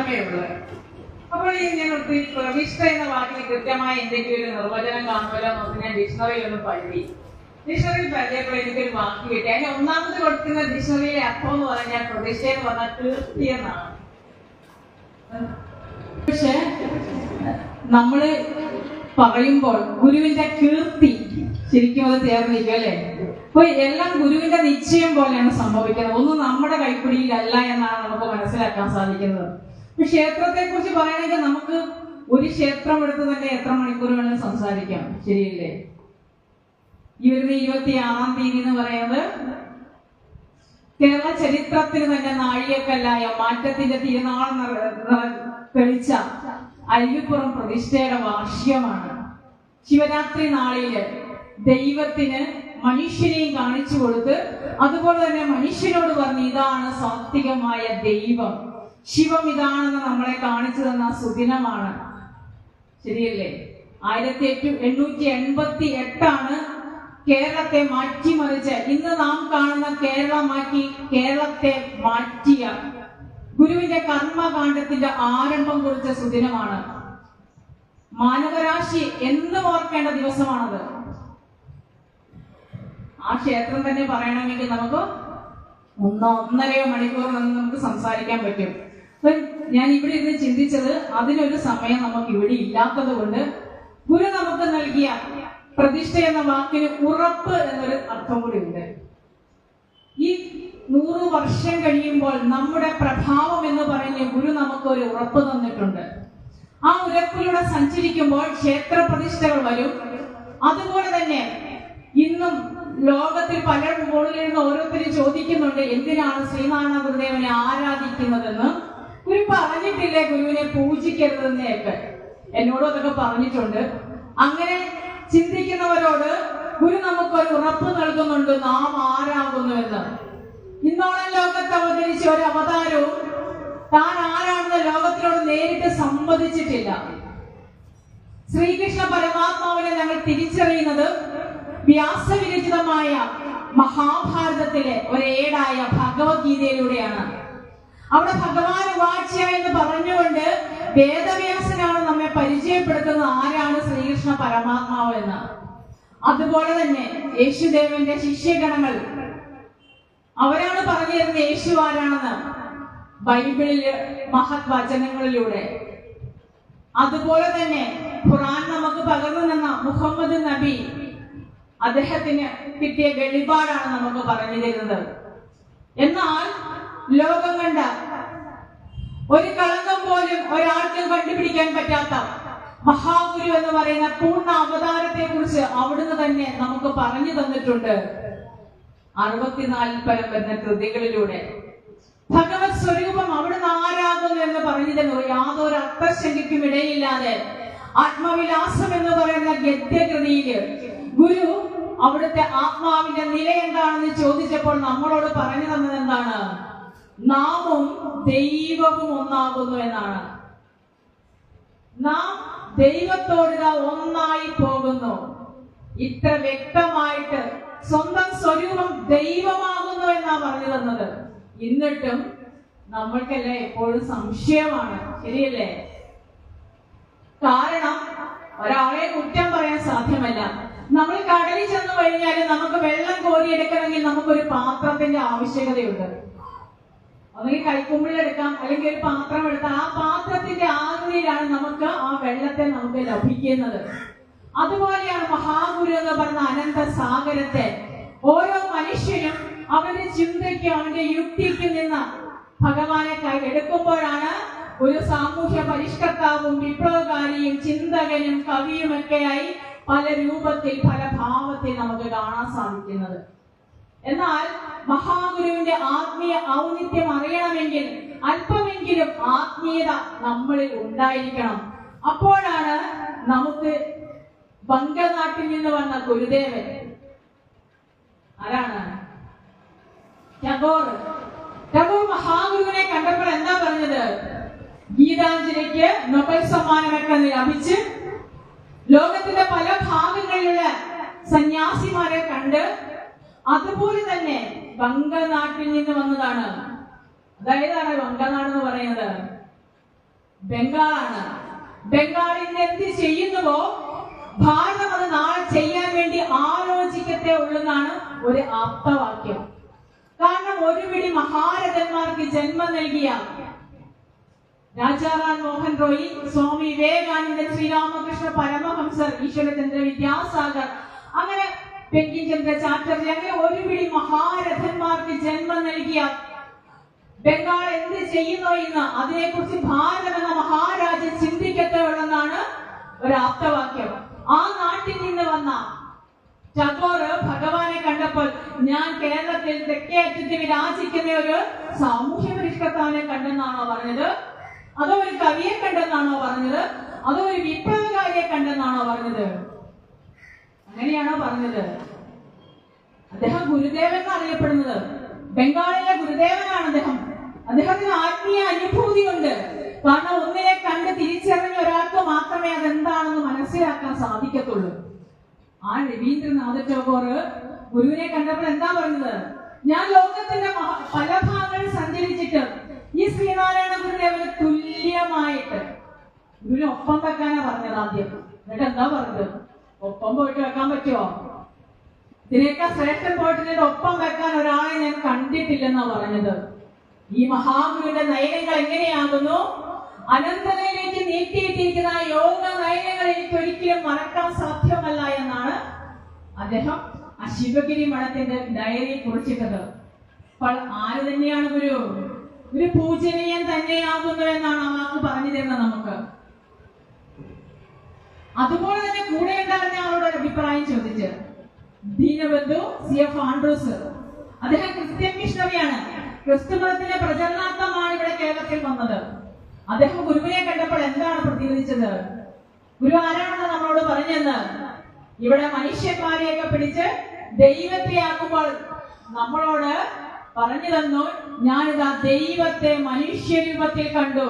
മാത്രമേ ഉള്ളൂ. അപ്പോൾ ഞാൻ പ്രതിഷ്ഠ എന്ന വാക്കിന് കൃത്യമായ എന്തെങ്കിലും ഒരു നിർവചനം കാണുമല്ലോ എന്ന് ഞാൻ ഡിക്ഷണറി ഒന്ന് പഴുതി. ഡിക്ഷണറി പഴുതിയപ്പോൾ എനിക്കൊരു വാക്ക് കിട്ടി. അതിന് ഒന്നാമത് കൊടുക്കുന്ന ഡിക്ഷണറിയിലെ അർത്ഥം എന്ന് പറഞ്ഞാൽ പ്രതിഷ്ഠ എന്ന് പറഞ്ഞാൽ കീർത്തി എന്നാണ്. പക്ഷെ നമ്മള് പറയുമ്പോൾ ഗുരുവിന്റെ കീർത്തി ശരിക്കും അത് ചേർന്നിരിക്കും അല്ലെ. അപ്പൊ എല്ലാം ഗുരുവിന്റെ നിശ്ചയം പോലെയാണ് സംഭവിക്കുന്നത്. ഒന്നും നമ്മുടെ കൈപ്പിടിയിലല്ല എന്നാണ് നമുക്ക് മനസ്സിലാക്കാൻ സാധിക്കുന്നത്. ക്ഷേത്രത്തെ കുറിച്ച് പറയുകയാണെങ്കിൽ നമുക്ക് ഒരു ക്ഷേത്രം എടുത്ത് തന്നെ എത്ര മണിക്കൂർ വേണമെങ്കിലും സംസാരിക്കാം, ശരിയല്ലേ? ഈ വരുന്ന 26-ാം തീയതി എന്ന് പറയുന്നത് കേരള ചരിത്രത്തിന് തന്നെ നാഴികക്കല്ലായ മാറ്റത്തിന്റെ തിരുനാൾ തെളിച്ച അരുവിപ്പുറം പ്രതിഷ്ഠയുടെ വാർഷികമാണ്. ശിവരാത്രി നാളില് ദൈവത്തിന് മനുഷ്യനെയും കാണിച്ചു കൊടുത്ത് അതുപോലെ തന്നെ മനുഷ്യനോട് പറഞ്ഞ് ഇതാണ് സാത്വികമായ ദൈവം, ശിവം ഇതാണെന്ന് നമ്മളെ കാണിച്ചു തന്ന സുദിനമാണ്, ശരിയല്ലേ? 1888 കേരളത്തെ മാറ്റിമറിച്ച് ഇന്ന് നാം കാണുന്ന കേരളത്തെ മാറ്റിയ ഗുരുവിന്റെ കർമ്മകാണ്ഡത്തിന്റെ ആരംഭം കുറിച്ച സുദിനമാണ്. മാനവരാശി എന്നും ഓർക്കേണ്ട ദിവസമാണത്. ആ ക്ഷേത്രം തന്നെ പറയണമെങ്കിൽ നമുക്ക് 1-1.5 മണിക്കൂർ നമുക്ക് സംസാരിക്കാൻ പറ്റും. ഞാൻ ഇവിടെ ഇരുന്ന് ചിന്തിച്ചത് അതിനൊരു സമയം നമുക്ക് ഇവിടെ ഇല്ലാത്തത് കൊണ്ട് ഗുരു നമുക്ക് നൽകിയ പ്രതിഷ്ഠ എന്ന വാക്കിന് ഉറപ്പ് എന്നൊരു അർത്ഥം കൂടി ഉണ്ട്. ഈ 100 വർഷം കഴിയുമ്പോൾ നമ്മുടെ പ്രഭാവം എന്ന് പറഞ്ഞ് ഗുരു നമുക്ക് ഒരു ഉറപ്പ് തന്നിട്ടുണ്ട്. ആ ഉറപ്പിലൂടെ സഞ്ചരിക്കുമ്പോൾ ക്ഷേത്ര പ്രതിഷ്ഠകൾ വരും. അതുപോലെ തന്നെ ഇന്നും ലോകത്തിൽ പല കോണിലിരുന്ന് ഓരോരുത്തരും ചോദിക്കുന്നുണ്ട് എന്തിനാണ് ശ്രീനാരായണ ഗുരുദേവനെ ആരാധിക്കുന്നതെന്ന്. ഗുരു പറഞ്ഞിട്ടില്ലേ ഗുരുവിനെ പൂജിക്കരുതെന്നൊക്കെ? എന്നോടും അതൊക്കെ പറഞ്ഞിട്ടുണ്ട്. അങ്ങനെ ചിന്തിക്കുന്നവരോട് ഗുരു നമുക്കൊരു ഉറപ്പ് നൽകുന്നുണ്ട്, നാം ആരാകുന്നുവെന്ന്. ഇന്നോളം ലോകത്ത് അവതരിച്ച ഒരു അവതാരവും താൻ ആരാണെന്ന് ലോകത്തിനോട് നേരിട്ട് സംവദിച്ചിട്ടില്ല. ശ്രീകൃഷ്ണ പരമാത്മാവിനെ ഞങ്ങൾ തിരിച്ചറിയുന്നത് വ്യാസവിരചിതമായ മഹാഭാരതത്തിലെ ഒരേടായ ഭഗവത്ഗീതയിലൂടെയാണ്. അവിടെ ഭഗവാൻ വാച്യ എന്ന് പറഞ്ഞുകൊണ്ട് വേദവ്യാസനാണ് നമ്മെ പരിചയപ്പെടുത്തുന്നത് ആരാണ് ശ്രീകൃഷ്ണ പരമാത്മാവ് എന്ന്. അതുപോലെ തന്നെ യേശുദേവന്റെ ശിഷ്യഗണങ്ങൾ അവരാണ് പറഞ്ഞു തരുന്നത് യേശു ആരാണെന്ന് ബൈബിളില് മഹത് വചനങ്ങളിലൂടെ. അതുപോലെ തന്നെ ഖുർആൻ നമുക്ക് പകർന്നു തന്ന മുഹമ്മദ് നബി, അദ്ദേഹത്തിന് കിട്ടിയ വെളിപാടാണ് നമുക്ക് പറഞ്ഞു തരുന്നത്. എന്നാൽ ലോകം കണ്ട ഒരു കളങ്കം പോലും ഒരാൾക്കും കണ്ടുപിടിക്കാൻ പറ്റാത്ത മഹാഗുരു എന്ന് പറയുന്ന പൂർണ്ണ അവതാരത്തെ കുറിച്ച് അവിടുന്ന് തന്നെ നമുക്ക് പറഞ്ഞു തന്നിട്ടുണ്ട് 64 പരം വരുന്ന കൃതികളിലൂടെ. ഭഗവത് സ്വരൂപം അവിടുന്ന് ആരാകുന്നു എന്ന് പറഞ്ഞു തന്നു. യാതൊരു അർത്ഥശങ്കയ്ക്കും ഇടയില്ലാതെ ആത്മവിലാസം എന്ന് പറയുന്ന ഗദ്യകൃതിയില് ഗുരു അവിടുത്തെ ആത്മാവിന്റെ നില എന്താണെന്ന് ചോദിച്ചപ്പോൾ നമ്മളോട് പറഞ്ഞു തന്നത് എന്താണ്? നാമും ദൈവവും ഒന്നാകുന്നു എന്നാണ്. നാം ദൈവത്തോട് ഒന്നായി പോകുന്നു. ഇത്ര വ്യക്തമായിട്ട് സ്വന്തം സ്വരൂപം ദൈവമാകുന്നു എന്നാ പറഞ്ഞു തന്നത്. എന്നിട്ടും നമ്മൾക്കെല്ലാം എപ്പോഴും സംശയമാണ്, ശരിയല്ലേ? കാരണം ഒരാളെ കുറ്റം പറയാൻ സാധ്യമല്ല. നമ്മൾ കടലിൽ ചെന്ന് കഴിഞ്ഞാൽ നമുക്ക് വെള്ളം കോരിയെടുക്കണമെങ്കിൽ നമുക്കൊരു പാത്രത്തിന്റെ ആവശ്യകതയുണ്ട്. ഒന്നെങ്കിൽ കൈക്കുമ്പിളെടുക്കാം, അല്ലെങ്കിൽ ഒരു പാത്രം എടുത്താൽ ആ പാത്രത്തിന്റെ ആകൃതിയിലാണ് നമുക്ക് ആ വെള്ളത്തെ നമുക്ക് ലഭിക്കുന്നത്. അതുപോലെയാണ് മഹാഗുരു എന്ന് പറഞ്ഞ അനന്ത സാഗരത്തെ ഓരോ മനുഷ്യനും അവന്റെ ചിന്തയ്ക്കും അവന്റെ യുക്തിക്കും നിന്ന് ഭഗവാനെ എടുക്കുമ്പോഴാണ് ഒരു സാമൂഹ്യ പരിഷ്കർത്താവും വിപ്ലവകാരിയും ചിന്തകനും കവിയുമൊക്കെയായി പല രൂപത്തിൽ പല ഭാവത്തിൽ നമുക്ക് കാണാൻ സാധിക്കുന്നത്. എന്നാൽ മഹാഗുരുവിന്റെ ആത്മീയ ഔന്നിത്യം അറിയണമെങ്കിൽ അല്പമെങ്കിലും ആത്മീയത നമ്മളിൽ ഉണ്ടായിരിക്കണം. അപ്പോഴാണ് നമുക്ക് ബംഗനാട്ടിൽ നിന്ന് വന്ന ഗുരുദേവൻ ആരാണ്? ടാഗോർ മഹാഗുരുവിനെ കണ്ടപ്പോൾ എന്താ പറഞ്ഞത്? ഗീതാഞ്ജലിക്ക് നൊബേൽ സമ്മാനമൊക്കെ ലഭിച്ച് ലോകത്തിന്റെ പല ഭാഗങ്ങളിലുള്ള സന്യാസിമാരെ കണ്ട് അതുപോലെ തന്നെ ബംഗനാട്ടിൽ നിന്ന് വന്നതാണ്. അതായതാണ് ബംഗനാട് എന്ന് പറയുന്നത്. ബംഗാളാണ്. ബംഗാൾ ഇന്ന് എന്ത് ചെയ്യുന്നുവോ ഭാരതം അത് നാളെ ചെയ്യാൻ വേണ്ടി ആലോചിക്കത്തേ ഉള്ളെന്നാണ് ഒരു ആപ്തവാക്യം. കാരണം ഒരു പിടി മഹാരഥന്മാർക്ക് ജന്മം നൽകിയ രാജാറാം മോഹൻ റോയ്, സ്വാമി വിവേകാനന്ദൻ, ശ്രീരാമകൃഷ്ണ പരമഹംസർ, ഈശ്വരചന്ദ്ര വിദ്യാസാഗർ, അങ്ങനെ ബങ്കിം ചന്ദ്ര ചാറ്റർജി, അങ്ങനെ ഒരു പിടി മഹാരഥന്മാർക്ക് ജന്മം നൽകിയ ബംഗാൾ എന്ത് ചെയ്യുന്നോ ഇന്ന് അതിനെക്കുറിച്ച് ഭാരതം എന്ന മഹാരാജ്യം ചിന്തിക്കത്തേ ഉള്ളെന്നാണ് ഒരു ആപ്തവാക്യം. ആ നാട്ടിൽ നിന്ന് വന്ന ടാഗോർ ഭഗവാനെ കണ്ടപ്പോൾ ഞാൻ കേരളത്തിൽ തെക്കേ അറ്റത്ത് വിരാജിക്കുന്ന ഒരു സാമൂഹ്യ പരിഷ്കർത്താവിനെ കണ്ടെന്നാണോ പറഞ്ഞത്? അതോ ഒരു കവിയെ കണ്ടെന്നാണോ പറഞ്ഞത്? അതോ ഒരു വിപ്ലവകാരിയെ കണ്ടെന്നാണോ പറഞ്ഞത്? അങ്ങനെയാണോ പറഞ്ഞത്? അദ്ദേഹം ഗുരുദേവൻ എന്നറിയപ്പെടുന്നത്, ബംഗാളിലെ ഗുരുദേവനാണ് അദ്ദേഹം. അദ്ദേഹത്തിന് ആത്മീയ അനുഭൂതി ഉണ്ട്. കാരണം ഒന്നിനെ കണ്ട് തിരിച്ചറിഞ്ഞ ഒരാൾക്ക് മാത്രമേ അതെന്താണെന്ന് മനസ്സിലാക്കാൻ സാധിക്കത്തുള്ളൂ. ആ രവീന്ദ്രനാഥ ടാഗോർ ഗുരുവിനെ കണ്ടപ്പോൾ എന്താ പറഞ്ഞത്? ഞാൻ ലോകത്തിന്റെ പല ഭാഗങ്ങളിൽ സഞ്ചരിച്ചിട്ട് ഈ ശ്രീനാരായണ ഗുരുദേവന് തുല്യമായിട്ട് ഗുരുവിനെ ഒപ്പം വെക്കാനാ പറഞ്ഞത് ആദ്യം. എന്നിട്ട് എന്താ പറഞ്ഞത്? ഒപ്പം പോയിട്ട് വെക്കാൻ പറ്റുമോ? ഇതിനേക്കാൾ ശ്രേഷ്ഠം പോയിട്ട് ഒപ്പം വെക്കാൻ ഒരാളെ ഞാൻ കണ്ടിട്ടില്ലെന്നാ പറഞ്ഞത്. ഈ മഹാഗുരുവിന്റെ നയനങ്ങൾ എങ്ങനെയാകുന്നു? അനന്തതയിലേക്ക് നീട്ടിയിട്ടിരിക്കുന്ന ആ യോഗ നയനങ്ങൾ എനിക്ക് ഒരിക്കലും മറക്കാൻ സാധ്യമല്ല എന്നാണ് അദ്ദേഹം ആ ശിവഗിരി മഠത്തിന്റെ ഡയറി കുറിച്ചിട്ടത്. അപ്പോൾ ആര് തന്നെയാണ് ഗുരു? ഒരു പൂജനീയൻ തന്നെയാകുന്നു എന്നാണ് ആ വാക്ക് പറഞ്ഞു തരുന്നത് നമുക്ക്. അതുപോലെ തന്നെ കൂടെ ഉണ്ടായിരുന്ന ആളോട് അഭിപ്രായം ചോദിച്ച് ദീനബന്ധു CF ആൻഡ്രൂസ്, അദ്ദേഹം ക്രിസ്ത്യൻ മിഷണറിയാണ്. ക്രിസ്തു മതത്തിന്റെ പ്രചരണാർത്ഥമാണ് ഇവിടെ കേരളത്തിൽ വന്നത്. അദ്ദേഹം ഗുരുവിനെ കണ്ടപ്പോൾ എന്താണ് പ്രതികരിച്ചത്? ഗുരു ആരാണെന്ന് നമ്മളോട് പറഞ്ഞെന്ന്, ഇവിടെ മനുഷ്യന്മാരെയൊക്കെ പിടിച്ച് ദൈവത്തെയാക്കുമ്പോൾ നമ്മളോട് പറഞ്ഞു തന്നു, ഞാനിതാ ദൈവത്തെ മനുഷ്യരൂപത്തിൽ കണ്ടു.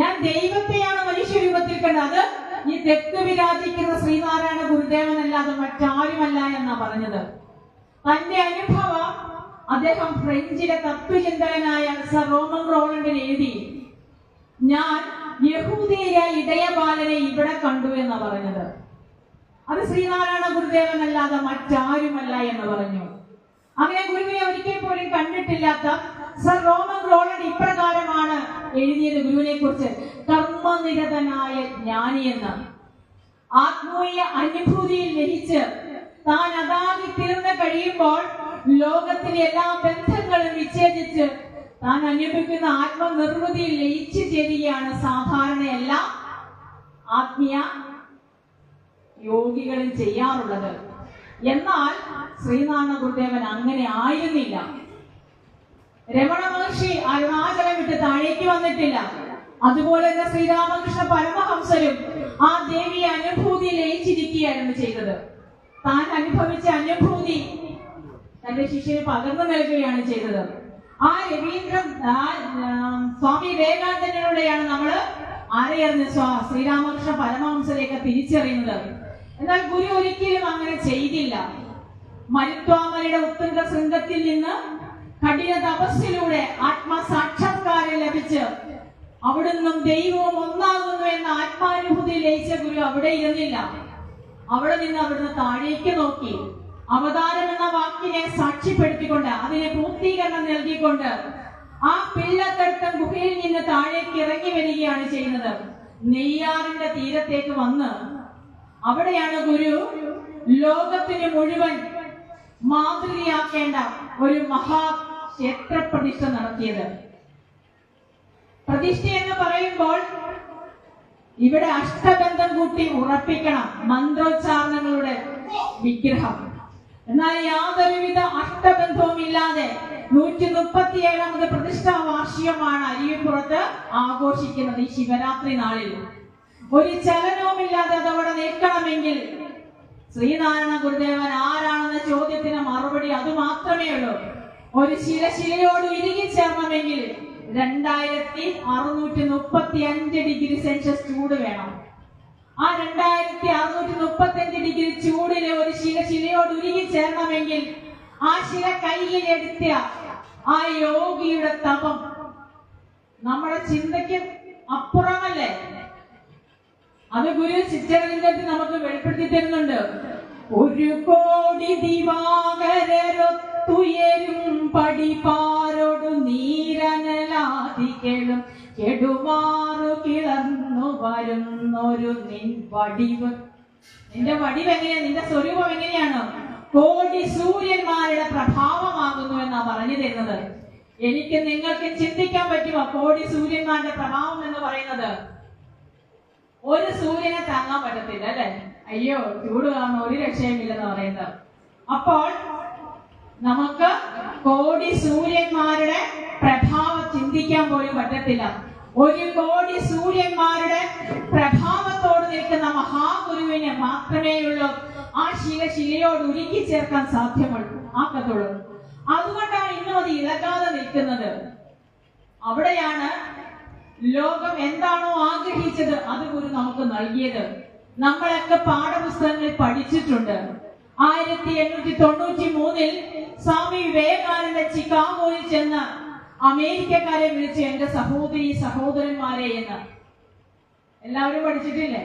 ഞാൻ ദൈവത്തെയാണ് മനുഷ്യരൂപത്തിൽ കണ്ടത്. അത് ഈ തെക്ക് വിരാജിക്കുന്ന ശ്രീനാരായണ ഗുരുദേവനല്ലാതെ മറ്റാരുമല്ല എന്നാ പറഞ്ഞത്. തന്റെ അനുഭവം അദ്ദേഹം ഫ്രഞ്ചിലെ തത്വചിന്തകനായ സർ റോമൻ റോളണ്ടിന് എഴുതി. ഞാൻ യഹൂദിയ ഇടയബാലനെ ഇവിടെ കണ്ടു എന്ന് പറഞ്ഞത്. അത് ശ്രീനാരായണ ഗുരുദേവനല്ലാതെ മറ്റാരുമല്ല എന്ന് പറഞ്ഞു. അങ്ങനെ ഗുരുവിനെ ഒരിക്കൽ പോലും കണ്ടിട്ടില്ലാത്ത സർ റോമൻ റോളണ്ട് ഇപ്രകാരമാണ് എഴുതിയത് ഗുരുവിനെ കുറിച്ച്: കർമ്മനിരതനായ ജ്ഞാനി എന്ന്. ആത്മീയ അനുഭൂതിയിൽ ലയിച്ച് താൻ അതാകി തീർന്നു കഴിയുമ്പോൾ ലോകത്തിലെ എല്ലാ ബന്ധങ്ങളും വിച്ഛേദിച്ച് താൻ അനുഭവിക്കുന്ന ആത്മനിർവൃതിയിൽ ലയിച്ചു ചേരുകയാണ് സാധാരണ എല്ലാ ആത്മീയ യോഗികളും ചെയ്യാറുള്ളത്. എന്നാൽ ശ്രീനാരായണ ഗുരുദേവൻ അങ്ങനെ ആയിരുന്നില്ല. രമണ മഹർഷി അരുണാചലം വിട്ട് താഴേക്ക് വന്നിട്ടില്ല. അതുപോലെ തന്നെ ശ്രീരാമകൃഷ്ണ പരമഹംസരും ആ ദേവിയെ അനുഭൂതി ലയിച്ചിരിക്കുകയായിരുന്നു ചെയ്തത്. താൻ അനുഭവിച്ച അനുഭൂതി തന്റെ ശിഷ്യന് പകർന്നു നൽകുകയാണ് ചെയ്തത്. ആ സ്വാമി വിവേകാനന്ദനിലൂടെയാണ് നമ്മൾ ആരെയറിഞ്ഞ ശ്രീരാമകൃഷ്ണ പരമഹംസരെയൊക്കെ തിരിച്ചറിയുന്നത്. എന്നാൽ ഗുരു ഒരിക്കലും അങ്ങനെ ചെയ്തില്ല. മരുത്വാമലയുടെ ഉത്തുംഗ ശൃംഗത്തിൽ നിന്ന് കഠിന തപസ്സിലൂടെ ആത്മസാക്ഷാത്കാരം ലഭിച്ച് അവിടുന്ന് ദൈവവും ഒന്നാകുന്നു എന്ന ആത്മാനുഭൂതി ലയിച്ച ഗുരു അവിടെ ഇരുന്നില്ല. അവിടെ നിന്ന് അവിടുന്ന് താഴേക്ക് നോക്കി അവതാരം എന്ന വാക്കിനെ സാക്ഷ്യപ്പെടുത്തിക്കൊണ്ട് അതിനെ പൂർത്തീകരണം നൽകിക്കൊണ്ട് ആ പിള്ളത്തടുത്ത ഗുഹയിൽ നിന്ന് താഴേക്ക് ഇറങ്ങി വരികയാണ് ചെയ്യുന്നത്. നെയ്യാറിന്റെ തീരത്തേക്ക് വന്ന് അവിടെയാണ് ഗുരു ലോകത്തിന് മുഴുവൻ മാതൃകയാക്കേണ്ട ഒരു മഹാക്ഷേത്ര പ്രതിഷ്ഠ നടത്തിയത്. പ്രതിഷ്ഠ എന്ന് പറയുമ്പോൾ ഇവിടെ അഷ്ടബന്ധം കൂട്ടി ഉറപ്പിക്കണം, മന്ത്രോച്ചാരണങ്ങളുടെ വിഗ്രഹം. എന്നാൽ യാതൊരുവിധ അഷ്ടബന്ധവും ഇല്ലാതെ 137ാമത് പ്രതിഷ്ഠാ വാർഷികമാണ് അരുവിപ്പുറത്ത് ആഘോഷിക്കുന്നത്. ഈ ശിവരാത്രി നാളിൽ ഒരു ചലനവുമില്ലാതെ അതവിടെ നിൽക്കണമെങ്കിൽ ശ്രീനാരായണ ഗുരുദേവൻ ആരാണെന്ന ചോദ്യത്തിന് മറുപടി അത് മാത്രമേ ഉള്ളൂ. ഒരു ശിലയോട് ഇറുകി ചേർണമെങ്കിൽ 2635 ഡിഗ്രി സെൽഷ്യസ് ചൂട് വേണം. ആ 2635 ഡിഗ്രി ചൂടിലെ ഒരു ശിലയോട് ഉരുകി ചേരണമെങ്കിൽ ആ ശില കയ്യിലെടുത്ത ആ യോഗിയുടെ തപം നമ്മുടെ ചിന്തയ്ക്ക് അപ്പുറമല്ലേ? അത് ഗുരു ചിത്രരഞ്ജനത്തിൽ നമുക്ക് വെളിപ്പെടുത്തി തരുന്നുണ്ട്. ഒരു കോടി ദിവാകരൊത്തുയരും പടിപാരോടു നീരനലാദികളും കെടുമാറു കിളർന്നു വരുന്നൊരു നിൻ വടിവ്. നിന്റെ വടിവ് എങ്ങനെയാ? നിന്റെ സ്വരൂപം എങ്ങനെയാണ്? കോടി സൂര്യന്മാരുടെ പ്രഭാവമാകുന്നു എന്നാ പറഞ്ഞു തരുന്നത്. എനിക്ക് നിങ്ങൾക്ക് ചിന്തിക്കാൻ പറ്റുമോ കോടി സൂര്യന്മാരുടെ പ്രഭാവം എന്ന് പറയുന്നത്? ഒരു സൂര്യനെ താങ്ങാൻ പറ്റത്തില്ല അല്ലെ? അയ്യോ, ചൂട് കാരണം ഒരു രക്ഷയുമില്ലെന്ന് പറയുന്നത്. അപ്പോൾ നമുക്ക് കോടി സൂര്യന്മാരുടെ പ്രഭാവം ചിന്തിക്കാൻ പോലും പറ്റത്തില്ല. ഒരു കോടി സൂര്യന്മാരുടെ പ്രഭാവത്തോട് നിൽക്കുന്ന മഹാഗുരുവിന് മാത്രമേ ഉള്ളൂ ആ ശിലയോട് ഉരുക്കി ചേർക്കാൻ ആക്കത്തുള്ളൂ. അതുകൊണ്ടാണ് ഇന്നും അത് ഇളകാതെ നിൽക്കുന്നത്. അവിടെയാണ് ലോകം എന്താണോ ആഗ്രഹിച്ചത് അത് ഗുരു നമുക്ക് നൽകിയത്. നമ്മളൊക്കെ പാഠപുസ്തകങ്ങളിൽ പഠിച്ചിട്ടുണ്ട്. 1893 സ്വാമി വിവേകാനന്ദ ചിക്കാഗോയിൽ ചെന്ന് അമേരിക്കക്കാരെ വിളിച്ച് എന്റെ സഹോദരി സഹോദരന്മാരെ എന്ന്. എല്ലാവരും പഠിച്ചിട്ടില്ലേ?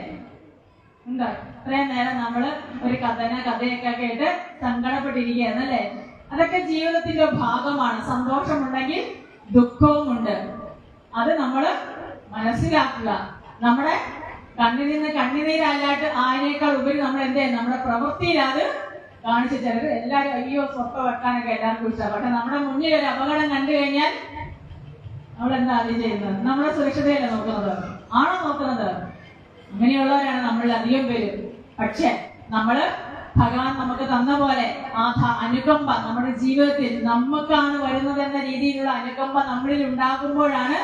എന്താ ഇത്രയും നേരം നമ്മള് ഒരു കഥയൊക്കെ കേട്ട് സങ്കടപ്പെട്ടിരിക്കുകയായിരുന്നല്ലേ? അതൊക്കെ ജീവിതത്തിന്റെ ഭാഗമാണ്. സന്തോഷമുണ്ടെങ്കിൽ ദുഃഖവുമുണ്ട്. അത് നമ്മള് മനസ്സിലാക്കുക. നമ്മുടെ കണ്ണിൽ നിന്ന് കണ്ണുനീരല്ലാട്ട് അതിനേക്കാൾ ഉപരി നമ്മൾ നമ്മുടെ പ്രവൃത്തിയിൽ അത് കാണിച്ചു. ചിലർ എല്ലാവരും അയ്യോ സ്വപ്പ വെക്കാനൊക്കെ എല്ലാവർക്കും ഇഷ്ടമാണ്. പക്ഷെ നമ്മുടെ മുന്നിൽ ഒരു അപകടം കണ്ടു കഴിഞ്ഞാൽ നമ്മൾ എന്താ ആദ്യം ചെയ്യുന്നത്? നമ്മുടെ സുരക്ഷിതയല്ലേ നോക്കുന്നത്? ആണോ നോക്കുന്നത്? അങ്ങനെയുള്ളവരാണ് നമ്മൾ അധികം പേര്. പക്ഷെ നമ്മള് ഭഗവാൻ നമുക്ക് തന്ന പോലെ അനുകമ്പ നമ്മുടെ ജീവിതത്തിൽ നമുക്കാണ് വരുന്നത് എന്ന രീതിയിലുള്ള അനുകമ്പ നമ്മളിൽ ഉണ്ടാകുമ്പോഴാണ്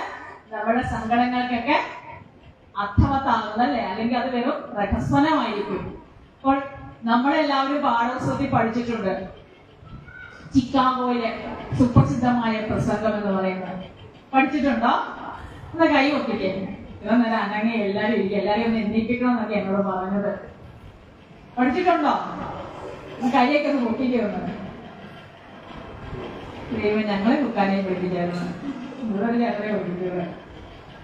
നമ്മുടെ സങ്കടങ്ങൾക്കൊക്കെ അർത്ഥവത്താകുന്നത് അല്ലേ? അല്ലെങ്കിൽ അത് വെറും രഹസ്വനമായിരിക്കും. അപ്പോൾ നമ്മളെല്ലാവരും പാഠപുസ്തകത്തിൽ പഠിച്ചിട്ടുണ്ട് ചിക്കാഗോയിലെ സുപ്രസിദ്ധമായ പ്രസംഗം എന്ന് പറയുന്നത്. പഠിച്ചിട്ടുണ്ടോ? എന്നാ കൈ ഒപ്പിക്കേ. ഇത്ര നേരം അനങ്ങി എല്ലാരും ഇരിക്കും. എല്ലാരെയും ഒന്ന് എണ്ണിപ്പിക്കണമെന്നൊക്കെ എന്നോട് പറഞ്ഞത്. പഠിച്ചിട്ടുണ്ടോ? കൈയൊക്കെ ഒന്ന് പൊക്കിക്കൊന്ന്. ദൈവം ഞങ്ങളെ കുക്കാനെ പഠിപ്പിച്ചായിരുന്നു. ഇവിടെ ഒരു ചക്കരെ പഠിപ്പിക്കുക.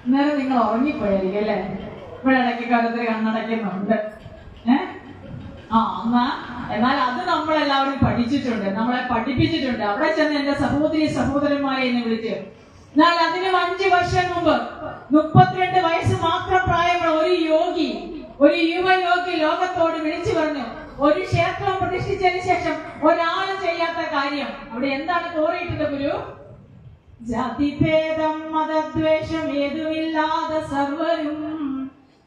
ഇന്നേരം നിങ്ങൾ ഉറങ്ങിപ്പോയായിരിക്കും അല്ലേ? ഇവിടെ ഇടയ്ക്കൊക്കെ ഓരോരുത്തർ കണ്ണടയ്ക്കുന്നുണ്ട്. എന്നാൽ അത് നമ്മളെല്ലാവരും പഠിച്ചിട്ടുണ്ട്, നമ്മളെ പഠിപ്പിച്ചിട്ടുണ്ട്. അവിടെ ചെന്ന് എന്റെ സഹോദരി സഹോദരന്മാരെ എന്ന് വിളിച്ച്. എന്നാൽ അതിന് 5 വർഷം മുമ്പ് 32 വയസ്സ് മാത്രം പ്രായമുള്ള ഒരു യുവയോഗി ലോകത്തോട് വിളിച്ചു പറഞ്ഞു, ഒരു ക്ഷേത്രം പ്രതിഷ്ഠിച്ചതിന് ശേഷം ഒരാളും ചെയ്യാത്ത കാര്യം. അവിടെ എന്താണ് കോറിയിട്ടത് ഗുരു? ജാതിഭേദം മതദ്വേഷം ഏതുമില്ലാതെ സർവരും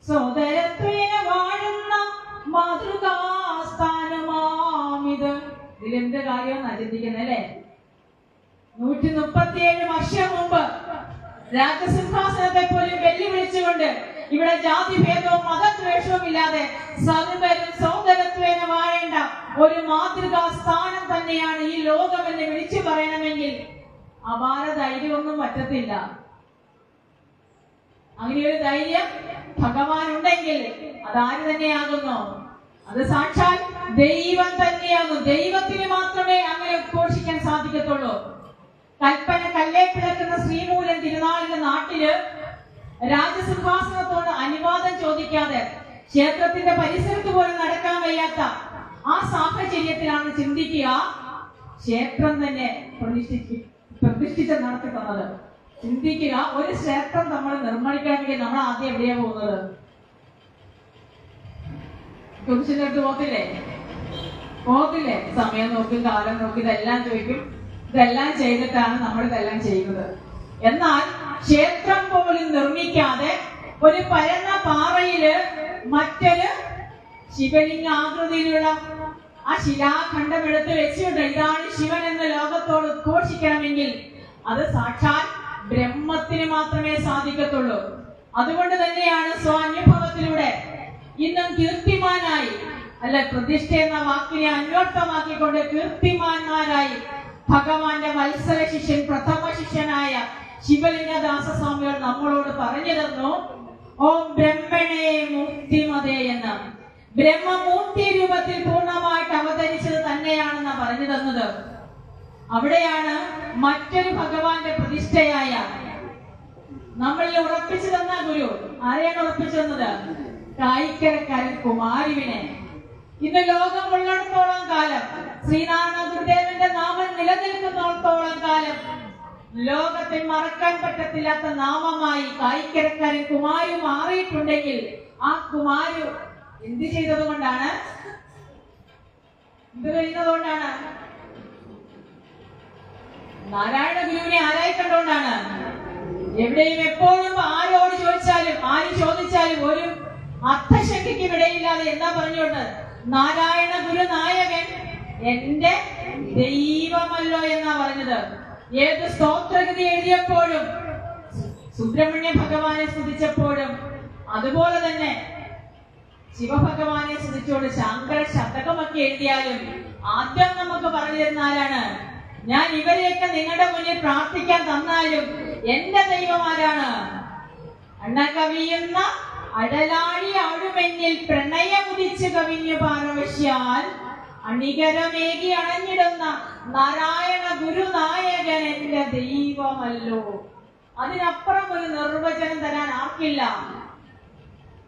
സോദരത്വേന വാഴുന്ന മാതൃകാസ്ഥാനമാമിത്. ഇതിലെന്ത് കാര്യമെന്നാ ചിന്തിക്കുന്നത് അല്ലേ? 137 വർഷം മുമ്പ് രാജസിംഹാസനത്തെ പോലും വെല്ലുവിളിച്ചുകൊണ്ട് ഇവിടെ ജാതിഭേദവും മതദ്വേഷവും ഇല്ലാതെ സർവരും സോദരത്വേന വാഴേണ്ട ഒരു മാതൃകാ സ്ഥാനം തന്നെയാണ് ഈ ലോകമെന്ന് വിളിച്ചു പറയണമെങ്കിൽ അപാര ധൈര്യമൊന്നും പറ്റത്തില്ല. അങ്ങനെയൊരു ധൈര്യം ഭഗവാൻ ഉണ്ടെങ്കിൽ അതാര് തന്നെയാകുന്നു? അത് സാക്ഷാൽ ദൈവം തന്നെയാകും. ദൈവത്തിന് മാത്രമേ അങ്ങനെ ഉദ്ഘോഷിക്കാൻ സാധിക്കത്തുള്ളൂ. കൽപ്പന കല്ലേ കിടക്കുന്ന ശ്രീമൂലം തിരുനാളിന്റെ നാട്ടില് രാജസിംഹാസനത്തോട് അനുവാദം ചോദിക്കാതെ ക്ഷേത്രത്തിന്റെ പരിസരത്ത് പോലും നടക്കാൻ വയ്യാത്ത ആ സാഹചര്യത്തിലാണ് ചിന്തിക്കുക ക്ഷേത്രം തന്നെ പ്രതിഷ്ഠിച്ച് നടത്തി തന്നത്. ചിന്തിക്കുക, ഒരു ക്ഷേത്രം നമ്മൾ നിർമ്മിക്കണമെങ്കിൽ നമ്മൾ ആദ്യം എവിടെയാ പോകുന്നത്? കുരിശിന്റെ അടുത്ത് പോകത്തില്ലേ? സമയം നോക്കി, കാലം നോക്കി, ഇതെല്ലാം ചോദിക്കും. ഇതെല്ലാം ചെയ്തിട്ടാണ് നമ്മൾ ഇതെല്ലാം ചെയ്യുന്നത്. എന്നാൽ ക്ഷേത്രം പോലും നിർമ്മിക്കാതെ ഒരു പരന്ന പാറയില് മറ്റൊരു ശിവലിംഗ ആകൃതിയിലുള്ള ആ ശിലാഖണ്ഡം എടുത്ത് വെച്ചുകൊണ്ട് ഇതാണ് ശിവൻ എന്ന് ലോകത്തോട് ഉദ്ഘോഷിക്കണമെങ്കിൽ അത് സാക്ഷാൽ ബ്രഹ്മത്തിന് മാത്രമേ സാധിക്കത്തുള്ളൂ. അതുകൊണ്ട് തന്നെയാണ് സ്വാനുഭവത്തിലൂടെ ഇന്നും കീർത്തിമാനായി, അല്ല പ്രതിഷ്ഠ എന്ന വാക്കിനെ അന്വർത്ഥമാക്കിക്കൊണ്ട് കീർത്തിമാന്മാരായി ഭഗവാന്റെ വത്സര ശിഷ്യൻ, പ്രഥമ ശിഷ്യനായ ശിവലിംഗദാസ സ്വാമികൾ നമ്മളോട് പറഞ്ഞു തന്നു, ഓം ബ്രഹ്മണേ മുക്തിമതേ എന്ന്. ബ്രഹ്മമൂർത്തി രൂപത്തിൽ പൂർണ്ണമായിട്ട് അവതരിച്ചത് തന്നെയാണെന്ന് പറഞ്ഞു തന്നത്. അവിടെയാണ് മറ്റൊരു ഭഗവാന്റെ പ്രതിഷ്ഠയായ നമ്മളിൽ ഉറപ്പിച്ചു തന്ന ഗുരു ആരെയാണ് ഉറപ്പിച്ചു തന്നത്? കായിക്കരക്കാരൻ കുമാരുവിനെ. ഇന്ന് ലോകം ഉള്ളിടത്തോളം കാലം, ശ്രീനാരായണ ഗുരുദേവന്റെ നാമം നിലനിൽക്കുന്നിടത്തോളം കാലം ലോകത്തിൽ മറക്കാൻ പറ്റത്തില്ലാത്ത നാമമായി കായിക്കരക്കാരൻ കുമാരു മാറിയിട്ടുണ്ടെങ്കിൽ ആ കുമാരു എന്ത് ചെയ്തതുകൊണ്ടാണ്? എന്ത് ചെയ്യുന്നതുകൊണ്ടാണ്? നാരായണ ഗുരുവിനെ ആരായി കണ്ടുകൊണ്ടാണ്. എവിടെയും എപ്പോഴും ആരോട് ചോദിച്ചാലും ആര് ചോദിച്ചാലും ഒരു അർത്ഥശക്തിക്ക് ഇടയില്ലാതെ എന്താ പറഞ്ഞുകൊണ്ട് നാരായണ ഗുരു നായകൻ എന്റെ ദൈവമല്ലോ എന്നാ പറഞ്ഞത്. ഏത് സ്തോത്രഗതി എഴുതിയപ്പോഴും, സുബ്രഹ്മണ്യ ഭഗവാനെ സ്തുതിച്ചപ്പോഴും, അതുപോലെ തന്നെ ശിവഭഗവാനെ സ്തുതിച്ചുകൊണ്ട് ശങ്കര ശതകമൊക്കെ എഴുതിയാലും ആദ്യം നമുക്ക് പറഞ്ഞു തരുന്ന ആരാണ്? ഞാൻ ഇവരെയൊക്കെ നിങ്ങളുടെ മുന്നിൽ പ്രാർത്ഥിക്കാൻ തന്നാലും എന്റെ ദൈവം ആരാണ്? അണ്ണ കവിയുന്ന അടലാഴി ആഴുമെന്നിൽ പ്രണയമുദിച്ച് കവിഞ്ഞു പാർവശ്യാൽ അണികരമേകി അണഞ്ഞിടുന്ന നാരായണ ഗുരുനായകൻ എന്റെ ദൈവമല്ലോ. അതിനപ്പുറം ഒരു നിർവചനം തരാൻ ആർക്കില്ല,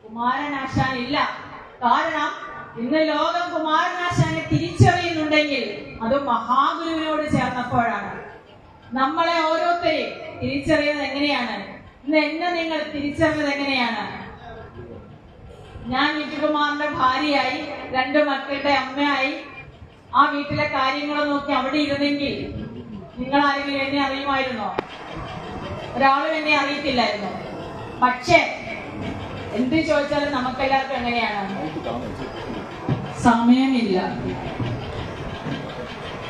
കുമാരനാശാൻ ഇല്ല. കാരണം ഇന്ന് ലോകം കുമാരനാശാനെ തിരിച്ചറിയുന്നുണ്ടെങ്കിൽ അത് മഹാഗുരുവിനോട് ചേർന്നപ്പോഴാണ്. നമ്മളെ ഓരോരുത്തരെയും തിരിച്ചറിയുന്നത് എങ്ങനെയാണ്? ഇന്ന് എന്നെ നിങ്ങൾ തിരിച്ചറിഞ്ഞത് എങ്ങനെയാണ്? ഞാൻ വിജയകുമാറിന്റെ ഭാര്യയായി, 2 മക്കളുടെ അമ്മയായി, ആ വീട്ടിലെ കാര്യങ്ങൾ നോക്കി അവിടെ ഇരുന്നെങ്കിൽ നിങ്ങൾ ആരെങ്കിലും എന്നെ അറിയുമായിരുന്നോ? ഒരാളും എന്നെ അറിയത്തില്ലായിരുന്നു. പക്ഷേ എന്ത് ചോദിച്ചാലും നമുക്കെല്ലാവർക്കും എങ്ങനെയാണ്? സമയമില്ല.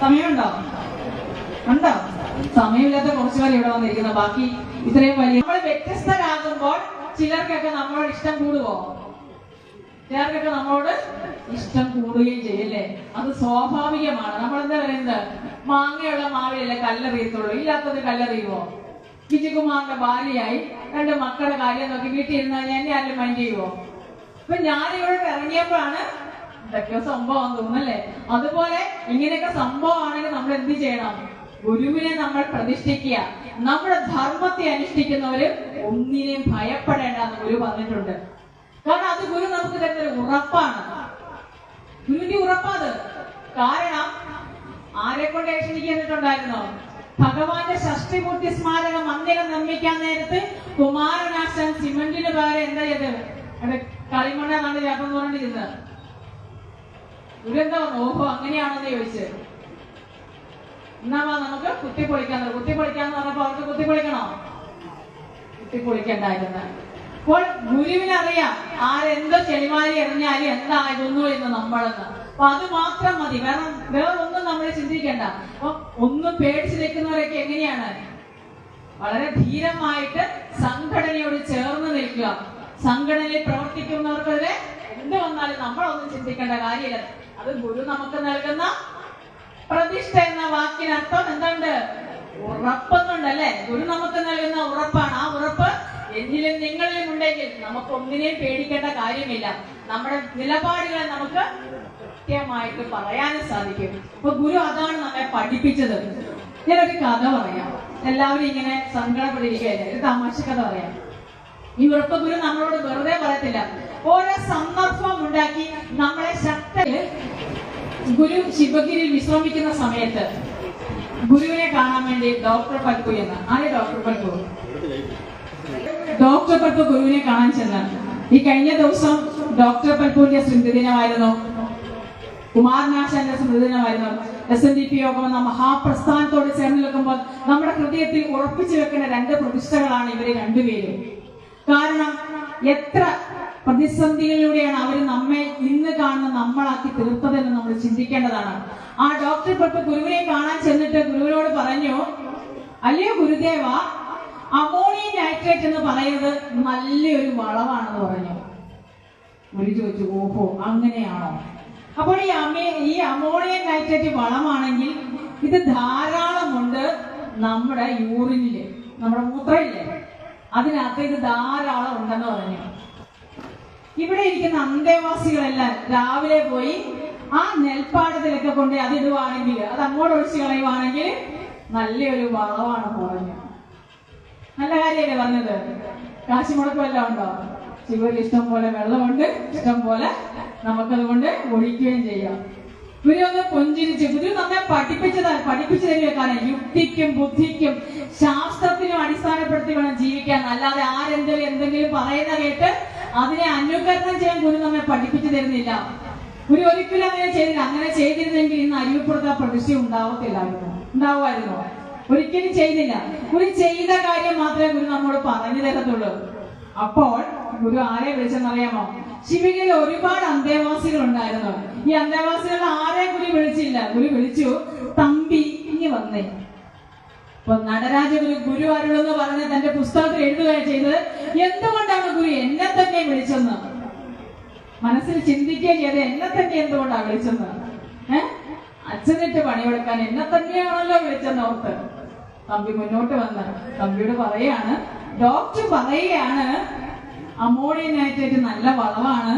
സമയമുണ്ടോ? ഉണ്ടോ? സമയമില്ലാത്ത കുറച്ചു പേർ ഇവിടെ വന്നിരിക്കുന്നു. ബാക്കി ഇത്രയും വലിയ നമ്മൾ വ്യത്യസ്തരാകുമ്പോൾ ചിലർക്കൊക്കെ നമ്മളോട് ഇഷ്ടം കൂടുവോ? ചിലർക്കൊക്കെ നമ്മളോട് ഇഷ്ടം കൂടുകയും ചെയ്യല്ലേ? അത് സ്വാഭാവികമാണ്. നമ്മൾ എന്താ പറയുന്നത്? മാങ്ങയുള്ള മാവിലല്ലേ കല്ലെറിയത്തുള്ളൂ, ഇല്ലാത്തത് കല്ലെറിയുവോ? വിജയകുമാറിന്റെ ഭാര്യയായി 2 മക്കളുടെ കാര്യം നോക്കി വീട്ടിൽ ഇരുന്നാൽ എന്നെ ആരും മൈൻഡ് ചെയ്യുവോ? ഇപ്പൊ ഞാനിവിടെ ഇറങ്ങിയപ്പോഴാണ് എന്തൊക്കെയോ സംഭവം തോന്നല്ലേ? അതുപോലെ ഇങ്ങനെയൊക്കെ സംഭവമാണെങ്കിൽ നമ്മൾ എന്ത് ചെയ്യണം? ഗുരുവിനെ നമ്മൾ പ്രതിഷ്ഠിക്കുക. നമ്മുടെ ധർമ്മത്തെ അനുഷ്ഠിക്കുന്നവര് ഒന്നിനെയും ഭയപ്പെടേണ്ടെന്ന് ഗുരു പറഞ്ഞിട്ടുണ്ട്. കാരണം അത് ഗുരു നമുക്ക് തരുന്നൊരു ഉറപ്പാണ്. ഗുരുവിന്റെ ഉറപ്പാത്. കാരണം ആരെ കൊണ്ട് ഏഷണിക്കുന്നുണ്ടായിരുന്നോ? ഭഗവാന്റെ ഷഷ്ടിപൂർത്തി സ്മാരക മന്ദിരം നിർമ്മിക്കാൻ നേരത്ത് കുമാരനാശാൻ സിമന്റിന് പകരം എന്താ ചെയ്ത്? കളിമണ്ണ നാട് വ്യാപം പറഞ്ഞിരുന്നത്. ഗുരുന്താ ഓഹോ അങ്ങനെയാണെന്ന് ചോദിച്ച് എന്നാ നമുക്ക് കുത്തിപ്പൊളിക്കാന്ന്. കുത്തിപ്പൊളിക്കാന്ന് പറഞ്ഞപ്പോ അവർക്ക് കുത്തിപ്പൊളിക്കണോ? കുത്തിപ്പൊളിക്കണ്ടായിരുന്നു. അപ്പോൾ ഗുരുവിനറിയാം ആരെന്തോ ചെളിമാരി എറിഞ്ഞാലും എന്തായിരുന്നു എന്ന് നമ്മളെന്ന്. അപ്പൊ അത് മാത്രം മതി, വേറൊന്നും നമ്മൾ ചിന്തിക്കണ്ട. അപ്പൊ ഒന്നും പേടിച്ചു നിൽക്കുന്നവരൊക്കെ എങ്ങനെയാണ്? വളരെ ധീരമായിട്ട് സംഘടനയോട് ചേർന്ന് നിൽക്കുക. സംഘടനയിൽ പ്രവർത്തിക്കുന്നവർക്കെതിരെ എന്ത് വന്നാലും നമ്മളൊന്നും ചിന്തിക്കേണ്ട കാര്യമില്ല. അത് ഗുരു നമുക്ക് നൽകുന്ന പ്രതിഷ്ഠ എന്ന വാക്കിനർത്ഥം എന്തുണ്ട്? ഉറപ്പെന്നുണ്ടല്ലേ? ഗുരു നമുക്ക് നൽകുന്ന ഉറപ്പാണ്. ആ ഉറപ്പ് എന്നിലും നിങ്ങളിലും ഉണ്ടെങ്കിൽ നമുക്ക് ഒന്നിനെയും പേടിക്കേണ്ട കാര്യമില്ല. നമ്മുടെ നിലപാടുകളെ നമുക്ക് കൃത്യമായിട്ട് പറയാനും സാധിക്കും. അപ്പൊ ഗുരു അതാണ് നമ്മെ പഠിപ്പിച്ചത്. ഞാനൊരു കഥ പറയാം. എല്ലാവരും ഇങ്ങനെ സങ്കടപ്പെട്ടിരിക്കുകയല്ലേ? ഒരു തമാശ കഥ പറയാം. ഈ ഉറപ്പ് ഗുരു നമ്മളോട് വെറുതെ പറയത്തില്ല. ഓരോ സന്ദർഭം ഉണ്ടാക്കി നമ്മളെ ശക്തി. ഗുരു ശിവഗിരിയിൽ വിശ്രമിക്കുന്ന സമയത്ത് ഗുരുവിനെ കാണാൻ വേണ്ടി ഡോക്ടർ പൽപു എന്ന ഡോക്ടർ പൽപു ഗുരുവിനെ കാണാൻ ചെന്ന ഈ കഴിഞ്ഞ ദിവസം ഡോക്ടർ പൽപുവിന്റെ സ്മൃതിദിനമായിരുന്നു, കുമാരനാശാന്റെ സ്മൃതിദിനമായിരുന്നു. SNDP യോഗം എന്ന മഹാപ്രസ്ഥാനത്തോട് ചേർന്ന് നിൽക്കുമ്പോൾ നമ്മുടെ ഹൃദയത്തിൽ ഉറപ്പിച്ചു വെക്കുന്ന 2 പ്രതിഷ്ഠകളാണ് ഇവര് 2 പേരും. കാരണം എത്ര പ്രതിസന്ധികളിലൂടെയാണ് അവർ നമ്മെ ഇന്ന് കാണുന്ന നമ്മളാക്കി തീർത്തതെന്ന് നമ്മൾ ചിന്തിക്കേണ്ടതാണ്. ആ ഡോക്ടർ പൽപു ഗുരുവിനെ കാണാൻ ചെന്നിട്ട് ഗുരുവിനോട് പറഞ്ഞു, അല്ലയോ ഗുരുദേവ, അമോണിയം നൈട്രേറ്റ് എന്ന് പറയുന്നത് നല്ലൊരു വളമാണെന്ന് പറഞ്ഞു. ഗുരു ചോദിച്ചു, ഓഹോ അങ്ങനെയാണോ? അപ്പോൾ ഈ അമോണിയം നൈട്രേറ്റ് വളമാണെങ്കിൽ ഇത് ധാരാളമുണ്ട് നമ്മുടെ യൂറിനില്, നമ്മുടെ മൂത്രയില്ലേ, അതിനകത്ത് ഇത് ധാരാളം ഉണ്ടെന്ന് പറഞ്ഞു. ഇവിടെ ഇരിക്കുന്ന അന്തേവാസികളെല്ലാം രാവിലെ പോയി ആ നെൽപ്പാടത്തിലൊക്കെ കൊണ്ട് അതിടുവാണെങ്കിൽ, അത് അങ്ങോട്ട് ഒഴിച്ചു കളയുവാണെങ്കിൽ നല്ലൊരു വളമാണെന്ന് പറഞ്ഞു. നല്ല കാര്യമല്ലേ പറഞ്ഞത്? കാശ് മുടക്കമെല്ലാം ഉണ്ടോ? ശിവയിൽ ഇഷ്ടം പോലെ വെള്ളമുണ്ട്, ഇഷ്ടം പോലെ നമുക്കതുകൊണ്ട് ഒഴിക്കുകയും ചെയ്യാം. ഗുരു ഒന്ന് പുഞ്ചിരിച്ചു. ഗുരു നമ്മെ പഠിപ്പിച്ചു തരിക. കാരണം യുക്തിക്കും ബുദ്ധിക്കും ശാസ്ത്രത്തിനും അടിസ്ഥാനപ്പെടുത്തി വേണം ജീവിക്കാൻ. അല്ലാതെ എന്തെങ്കിലും പറയുന്ന കേട്ട് അതിനെ അനുകരണം ചെയ്യാൻ ഗുരു നമ്മെ പഠിപ്പിച്ചു തരുന്നില്ല. ഗുരു ഒരിക്കലും അങ്ങനെ ചെയ്തില്ല. അങ്ങനെ ചെയ്തിരുന്നെങ്കിൽ ഇന്ന് അരുവിപ്പുറത്ത് പ്രതിഷ്ഠ ഉണ്ടാവുമായിരുന്നോ? ഒരിക്കലും ചെയ്തില്ല. ഗുരു ചെയ്ത കാര്യം മാത്രമേ ഗുരു നമ്മോട് പറഞ്ഞു തരത്തുള്ളൂ. അപ്പോൾ ഗുരു ആരെ വിളിച്ചെന്നറിയാമോ? ശിവഗിരിയിൽ ഒരുപാട് അന്തേവാസികൾ ഉണ്ടായിരുന്നു. ഈ അന്തേവാസികൾ ആരെ ഗുരു വിളിച്ചില്ല. ഗുരു വിളിച്ചു, തമ്പി ഇനി വന്നേ. അപ്പൊ നടരാജഗുരു അരുളെന്ന് പറഞ്ഞ് തന്റെ പുസ്തകത്തിൽ എഴുതുകയാണ് ചെയ്തത്. എന്തുകൊണ്ടാണ് ഗുരു എന്നെ തന്നെ വിളിച്ചെന്ന് മനസ്സിൽ ചിന്തിക്കുകയും ചെയ്ത് എന്നെ തന്നെ എന്തുകൊണ്ടാണ് വിളിച്ചെന്ന്. അച്ഛനിട്ട് പണിയെടുക്കാൻ എന്നെ തന്നെയാണല്ലോ വിളിച്ചെന്ന് ഓർത്ത് തമ്പി മുന്നോട്ട് വന്ന് തമ്പിയോട് പറയാണ്, ഡോക്ടർ പറയുകയാണ് അമോണിയം നൈട്രേറ്റ് നല്ല വളമാണ്,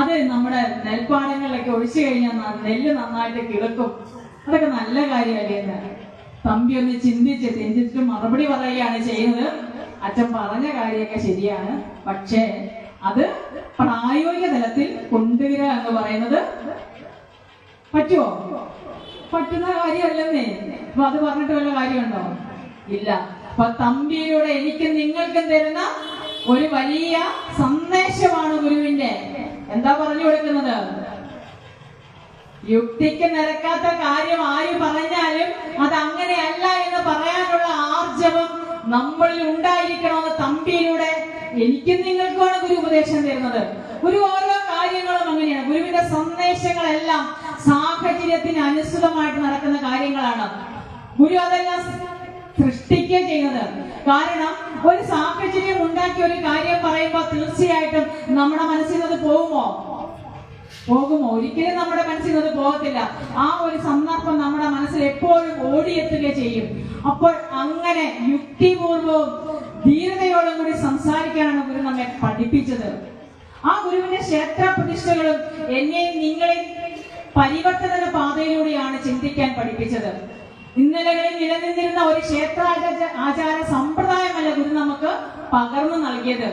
അത് നമ്മുടെ നെൽപ്പാടങ്ങളിലൊക്കെ ഒഴിച്ചു കഴിഞ്ഞാൽ നെല്ല് നന്നായിട്ട് കിളുക്കും, അതൊക്കെ നല്ല കാര്യമല്ലേ എന്ന്. തമ്പി ഒന്ന് ചിന്തിച്ചിട്ട് മറുപടി പറയുകയാണ് ചെയ്യുന്നത്. അച്ഛൻ പറഞ്ഞ കാര്യമൊക്കെ ശരിയാണ്, പക്ഷേ അത് പ്രായോഗിക തലത്തിൽ കൊണ്ടുവരിക എന്ന് പറയുന്നത് പറ്റുമോ? പറ്റുന്ന കാര്യമല്ലെന്നേ. അപ്പൊ അത് പറഞ്ഞിട്ട് വല്ല കാര്യമുണ്ടോ? ഇല്ല. അപ്പൊ തമ്പിയിലൂടെ എനിക്കും നിങ്ങൾക്കും തരുന്ന ഒരു വലിയ സന്ദേശമാണ് ഗുരുവിന്റെ. എന്താ പറഞ്ഞു കൊടുക്കുന്നത്? യുക്തിക്ക് നിരക്കാത്ത കാര്യം ആര് പറഞ്ഞാലും അത് അങ്ങനെയല്ല എന്ന് പറയാനുള്ള ആർജവം നമ്മളിൽ ഉണ്ടായിരിക്കണമെന്ന് തമ്പിയിലൂടെ എനിക്കും നിങ്ങൾക്കുമാണ് ഗുരു ഉപദേശം തരുന്നത്. ഗുരു ഓരോ കാര്യങ്ങളും അങ്ങനെയാണ്. ഗുരുവിന്റെ സന്ദേശങ്ങളെല്ലാം സാഹചര്യത്തിന് അനുസൃതമായിട്ട് നടക്കുന്ന കാര്യങ്ങളാണ്. ഗുരു അതെല്ലാം സൃഷ്ടിക്കുക ചെയ്യുന്നത്. കാരണം ഒരു സാഹചര്യം ഉണ്ടാക്കി ഒരു കാര്യം പറയുമ്പോൾ തീർച്ചയായിട്ടും നമ്മുടെ മനസ്സിൽ നിന്ന് പോകുമോ? ഒരിക്കലും നമ്മുടെ മനസ്സിൽ നിന്ന് പോകത്തില്ല. ആ ഒരു സന്ദർഭം നമ്മുടെ മനസ്സിൽ എപ്പോഴും ഓടിയെത്തുക ചെയ്യും. അപ്പോൾ അങ്ങനെ യുക്തിപൂർവവും ധീരതയോടും കൂടി സംസാരിക്കാനാണ് ഗുരു നമ്മെ പഠിപ്പിച്ചത്. ആ ഗുരുവിന്റെ ക്ഷേത്ര പ്രതിഷ്ഠകളും എന്നെയും നിങ്ങളെയും പരിവർത്തന പാതയിലൂടെയാണ് ചിന്തിക്കാൻ പഠിപ്പിച്ചത്. ഇന്നലകളിൽ നിലനിന്നിരുന്ന ഒരു ക്ഷേത്ര ആചാര സമ്പ്രദായമല്ല ഗുരു നമുക്ക് പകർന്നു നൽകിയത്.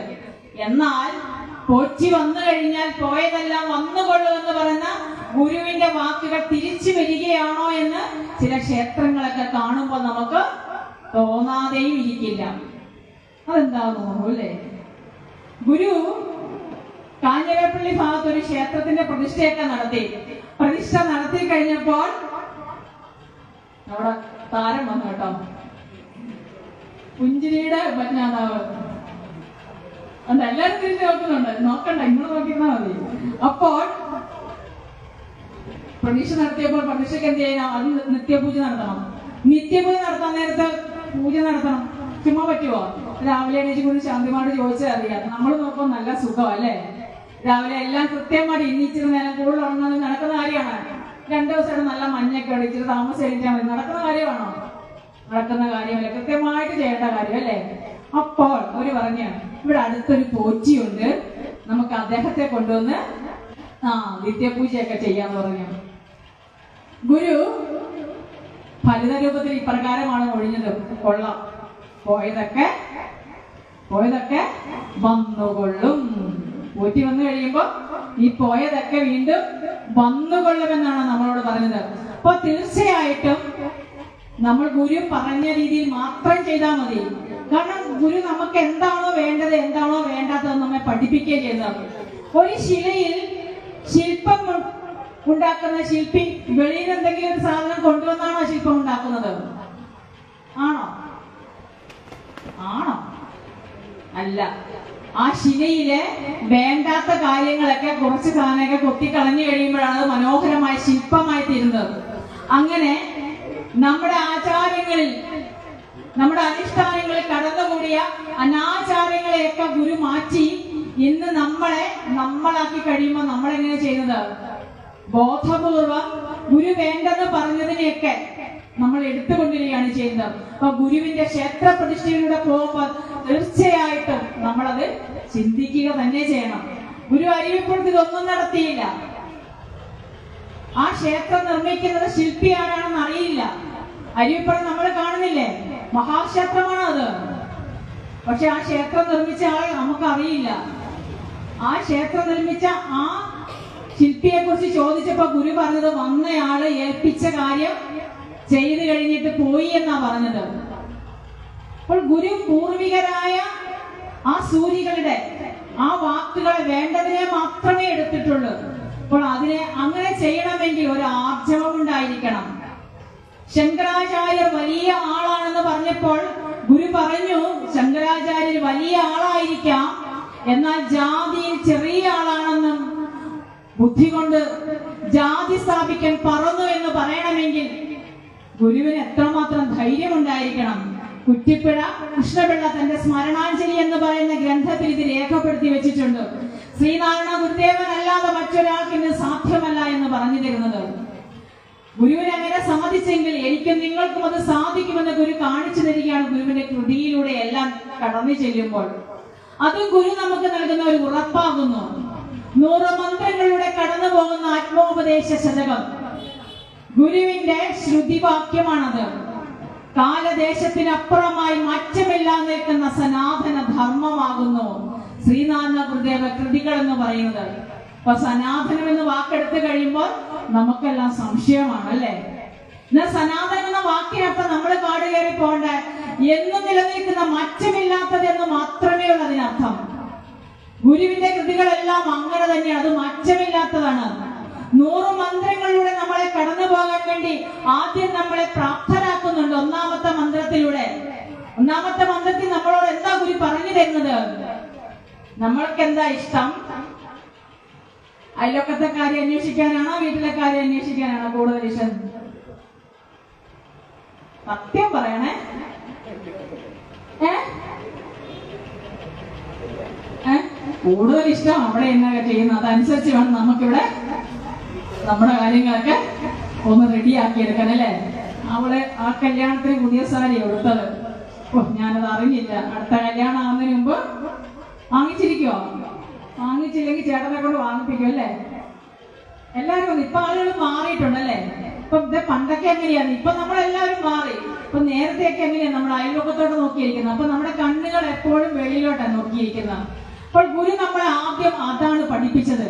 എന്നാൽ കൊച്ചി വന്നു കഴിഞ്ഞാൽ പോയതെല്ലാം വന്നുകൊള്ളുമെന്ന് പറയുന്ന ഗുരുവിന്റെ വാക്കുകൾ തിരിച്ചു വരികയാണോ എന്ന് ചില ക്ഷേത്രങ്ങളൊക്കെ കാണുമ്പോൾ നമുക്ക് തോന്നാതെയും ഇരിക്കില്ല. അതെന്താന്ന് അല്ലേ? ഗുരു കാഞ്ഞിരപ്പള്ളി ഭാഗത്ത് ഒരു ക്ഷേത്രത്തിന്റെ പ്രതിഷ്ഠയൊക്കെ പ്രതിഷ്ഠ നടത്തി കഴിഞ്ഞപ്പോൾ അവിടെ താരം വന്നു കേട്ടോ. പുഞ്ചിരിയുടെ പത്നാഥാവ് എല്ലാരും തിരിച്ചു നോക്കണ്ട, ഇങ്ങനെ നോക്കിയിരുന്നാ മതി. അപ്പോൾ പ്രതിഷ്ഠ നടത്തിയപ്പോൾ പ്രതിഷ്ഠയ്ക്ക് എന്ത് ചെയ്യണം? അത് നിത്യപൂജ നടത്തണം. നിത്യപൂജ നടത്താൻ നേരത്തെ പൂജ നടത്തണം. ചുമ്മാ പറ്റുമോ? രാവിലെ എണീച്ച് കൂടി ശാന്തിമാട് ചോദിച്ചാൽ അറിയാം. നമ്മൾ നോക്കുമ്പോൾ നല്ല സുഖം അല്ലേ? രാവിലെ എല്ലാം കൃത്യമായിട്ട് ഇന്നിച്ചിരി നേരം കൂടുതൽ ഉറങ്ങുന്നത് നടക്കുന്ന കാര്യമാണ്. 2 ദിവസമായിട്ട് നല്ല മഞ്ഞൊക്കെ അടിച്ചിട്ട് താമസം എണീറ്റാൽ മതി. നടക്കുന്ന കാര്യമാണോ? നടക്കുന്ന കാര്യമല്ല, കൃത്യമായിട്ട് ചെയ്യേണ്ട കാര്യം അല്ലേ? അപ്പോൾ ഒരു പറഞ്ഞാണ്, ഇവിടെ അടുത്തൊരു പോറ്റിയുണ്ട്, നമുക്ക് അദ്ദേഹത്തെ കൊണ്ടുവന്ന് നിത്യപൂജയൊക്കെ ചെയ്യാന്ന് പറഞ്ഞു. ഗുരു ഫലിത രൂപത്തിൽ ഇപ്രകാരമാണ് ഒഴിഞ്ഞത്. കൊള്ളാം, പോയതൊക്കെ വന്നുകൊള്ളും. പോറ്റി വന്നു കഴിയുമ്പോ ഈ പോയതൊക്കെ വീണ്ടും വന്നുകൊള്ളുമെന്നാണ് നമ്മളോട് പറഞ്ഞത്. അപ്പൊ തീർച്ചയായിട്ടും നമ്മൾ ഗുരു പറഞ്ഞ രീതിയിൽ മാത്രം ചെയ്താൽ മതി. കാരണം ഗുരു നമുക്ക് എന്താണോ വേണ്ടത്, എന്താണോ വേണ്ടാത്തത് നമ്മെ പഠിപ്പിക്കുകയും ചെയ്യുന്നത്. ഒരു ശിലയിൽ ശില്പം ഉണ്ടാക്കുന്ന ശില്പി വെളിയിൽ എന്തെങ്കിലും ഒരു സാധനം കൊണ്ടുവന്നാണോ ശില്പം ഉണ്ടാക്കുന്നത്? ആണോ? അല്ല. ആ ശിലയിലെ വേണ്ടാത്ത കാര്യങ്ങളൊക്കെ കുറച്ച് സാധനമൊക്കെ കൊത്തിക്കളഞ്ഞു കഴിയുമ്പോഴാണ് അത് മനോഹരമായ ശില്പമായി തീരുന്നത്. അങ്ങനെ നമ്മുടെ ആചാരങ്ങളിൽ, നമ്മുടെ അനുഷ്ഠാനങ്ങളിൽ കടന്നുകൂടിയ അനാചാരങ്ങളെയൊക്കെ ഗുരു മാറ്റി ഇന്ന് നമ്മളാക്കി കഴിയുമ്പോൾ നമ്മളെങ്ങനെ ചെയ്യുന്നത്? ബോധപൂർവം ഗുരു വേണ്ടെന്ന് പറഞ്ഞതിനെയൊക്കെ നമ്മൾ എടുത്തുകൊണ്ടിരിക്കുകയാണ് ചെയ്യുന്നത്. അപ്പൊ ഗുരുവിന്റെ ക്ഷേത്ര പ്രതിഷ്ഠയിലൂടെ പോകുമ്പോൾ തീർച്ചയായിട്ടും നമ്മളത് ചിന്തിക്കുക തന്നെ ചെയ്യണം. ഗുരു അരുവിപ്പുറത്ത് ഇതൊന്നും നടത്തിയില്ല. ആ ക്ഷേത്രം നിർമ്മിക്കുന്നത് ശില്പി ആരാണെന്ന് അറിയില്ല. അരുവിപ്പുറം നമ്മൾ കാണുന്നില്ലേ? മഹാക്ഷേത്രമാണ് അത്. പക്ഷെ ആ ക്ഷേത്രം നിർമ്മിച്ച ആളെ നമുക്കറിയില്ല. ആ ക്ഷേത്രം നിർമ്മിച്ച ആ ശില്പിയെ കുറിച്ച് ചോദിച്ചപ്പോ ഗുരു പറഞ്ഞത് വന്നയാള് ഏൽപ്പിച്ച കാര്യം ചെയ്തു കഴിഞ്ഞിട്ട് പോയി എന്നാ പറഞ്ഞത്. അപ്പോൾ ഗുരു പൂർവികരായ ആ സൂര്യകളുടെ ആ വാക്കുകളെ വേണ്ടതിനെ മാത്രമേ എടുത്തിട്ടുള്ളൂ. അപ്പോൾ അതിനെ അങ്ങനെ ചെയ്യണമെങ്കിൽ ഒരു ആർജവം ഉണ്ടായിരിക്കണം. ശങ്കരാചാര്യർ വലിയ ആളാണെന്ന് പറഞ്ഞപ്പോൾ ഗുരു പറഞ്ഞു, ശങ്കരാചാര്യർ വലിയ ആളായിരിക്കാം, എന്നാൽ ജാതിയിൽ ചെറിയ ആളാണെന്നും ബുദ്ധി കൊണ്ട് ജാതി സ്ഥാപിക്കാൻ പറന്നു എന്ന് പറയണമെങ്കിൽ ഗുരുവിന് എത്രമാത്രം ധൈര്യമുണ്ടായിരിക്കണം. കുറ്റിപ്പുഴ കൃഷ്ണപിള്ള തന്റെ സ്മരണാഞ്ജലി എന്ന് പറയുന്ന ഗ്രന്ഥത്തിൽ ഇത് രേഖപ്പെടുത്തി വെച്ചിട്ടുണ്ട്. ശ്രീനാരായണ ഗുരുദേവൻ അല്ലാതെ മറ്റൊരാൾക്ക് ഇന്ന് സാധ്യമല്ല എന്ന് പറഞ്ഞു തരുന്നത്. ഗുരുവിന് അങ്ങനെ സാധിച്ചെങ്കിൽ എനിക്കും നിങ്ങൾക്കും അത് സാധിക്കുമെന്ന് ഗുരു കാണിച്ചു തരികയാണ്. ഗുരുവിന്റെ കൃതിയിലൂടെ എല്ലാം കടന്നു ചെല്ലുമ്പോൾ അതും ഗുരു നമുക്ക് നൽകുന്ന ഒരു ഉറപ്പാകുന്നു. 100 മന്ത്രങ്ങളിലൂടെ കടന്നു പോകുന്ന ആത്മോപദേശ ശതകം ഗുരുവിന്റെ ശ്രുതിവാക്യമാണത്. കാലദേശത്തിനപ്പുറമായി മാറ്റമില്ലാതെ നിൽക്കുന്ന സനാതന ധർമ്മമാകുന്നു ശ്രീനാരായണ ഗുരുദേവ കൃതികൾ എന്ന് പറയുന്നത്. അപ്പൊ സനാതനം എന്ന് വാക്കെടുത്ത് കഴിയുമ്പോൾ നമുക്കെല്ലാം സംശയമാണ് അല്ലേ? എന്നാൽ സനാതനം എന്ന വാക്കിനർത്ഥം നമ്മൾ കാട് കയറി പോകണ്ട, എന്നും നിലനിൽക്കുന്ന മാറ്റമില്ലാത്തത് എന്ന് മാത്രമേ ഉള്ളൂ അതിനർത്ഥം. ഗുരുവിന്റെ കൃതികളെല്ലാം അങ്ങനെ തന്നെയാണ്, അത് മാറ്റമില്ലാത്തതാണ്. 100 മന്ത്രങ്ങളിലൂടെ നമ്മളെ കടന്നു പോകാൻ വേണ്ടി ആദ്യം നമ്മളെ പ്രാപ്തരാക്കുന്നുണ്ട്. ഒന്നാമത്തെ മന്ത്രത്തിലൂടെ. ഒന്നാമത്തെ മന്ത്രത്തിൽ നമ്മളോട് എന്താ ഗുരു പറഞ്ഞു തരുന്നത്? നമ്മൾക്ക് എന്താ ഇഷ്ടം? അയൽവക്കത്തെ കാര്യം അന്വേഷിക്കാനാണോ വീട്ടിലെ കാര്യം അന്വേഷിക്കാനാണോ കൂടുതൽ ഇഷ്ടം? സത്യം പറയണേ. കൂടുതൽ ഇഷ്ടം അവിടെ എന്നൊക്കെ ചെയ്യുന്നത്, അതനുസരിച്ച് വേണം നമുക്കിവിടെ നമ്മുടെ കാര്യങ്ങളൊക്കെ ഒന്ന് റെഡിയാക്കി എടുക്കാൻ അല്ലേ? അവള് ആ കല്യാണത്തിന് പുതിയ സാരി കൊടുത്തത്, ഞാനത് അറിഞ്ഞില്ല. അടുത്ത കല്യാണം ആവുന്നതിന് മുമ്പ് വാങ്ങിച്ചിരിക്കുവോ? വാങ്ങിച്ചില്ലെങ്കിൽ ചേട്ടനെ കൊണ്ട് വാങ്ങിപ്പിക്കും അല്ലേ? എല്ലാവരും ഇപ്പൊ ആളുകൾ മാറിയിട്ടുണ്ടല്ലേ? ഇപ്പൊ പണ്ടൊക്കെ എങ്ങനെയാണ്, ഇപ്പൊ നമ്മളെല്ലാവരും മാറി. ഇപ്പൊ നേരത്തെയൊക്കെ എങ്ങനെയാണ് നമ്മൾ അയൽവക്കത്തോട്ട് നോക്കിയിരിക്കുന്നത്, അപ്പൊ നമ്മുടെ കണ്ണുകൾ എപ്പോഴും വെളിയിലോട്ടാണ് നോക്കിയിരിക്കുന്നത്. അപ്പോൾ ഗുരു നമ്മളെ ആദ്യം അതാണ് പഠിപ്പിച്ചത്.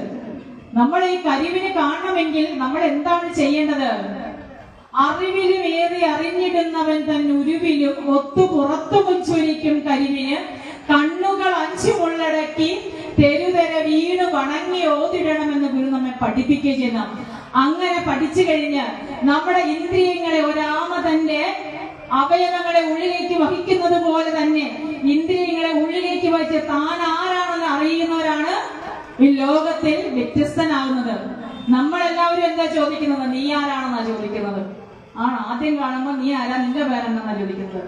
നമ്മൾ ഈ കരിവിനെ കാണണമെങ്കിൽ നമ്മൾ എന്താണ് ചെയ്യേണ്ടത്? അറിവിലും ഏറി അറിഞ്ഞിടുന്നവൻ തന്നെ ഉരുവിലും ഒത്തു പുറത്തു മുൻചൊരിക്കും കരിവിന് കണ്ണുകൾ 5 മുള്ളടക്കി തെരുതെര വീണ് വണങ്ങി ഓതിടണമെന്ന് ഗുരു നമ്മെ പഠിപ്പിക്കുകയും ചെയ്യുന്നു. അങ്ങനെ പഠിച്ചു കഴിഞ്ഞ് നമ്മുടെ ഇന്ദ്രിയങ്ങളെ ഒരാമ തന്റെ അവയവങ്ങളെ ഉള്ളിലേക്ക് വഹിക്കുന്നത് പോലെ തന്നെ ഇന്ദ്രിയങ്ങളെ ഉള്ളിലേക്ക് വഹിച്ച് താൻ ആരാണെന്ന് അറിയുന്നവരാണ് ഈ ലോകത്തിൽ വ്യത്യസ്തനാകുന്നത്. നമ്മളെല്ലാവരും എന്താ ചോദിക്കുന്നത്? നീ ആരാണെന്നാ ചോദിക്കുന്നത്. ആദ്യം കാണുമ്പോൾ നീ ആരാ, നിന്റെ പേരെന്നാ ചോദിക്കുന്നത്.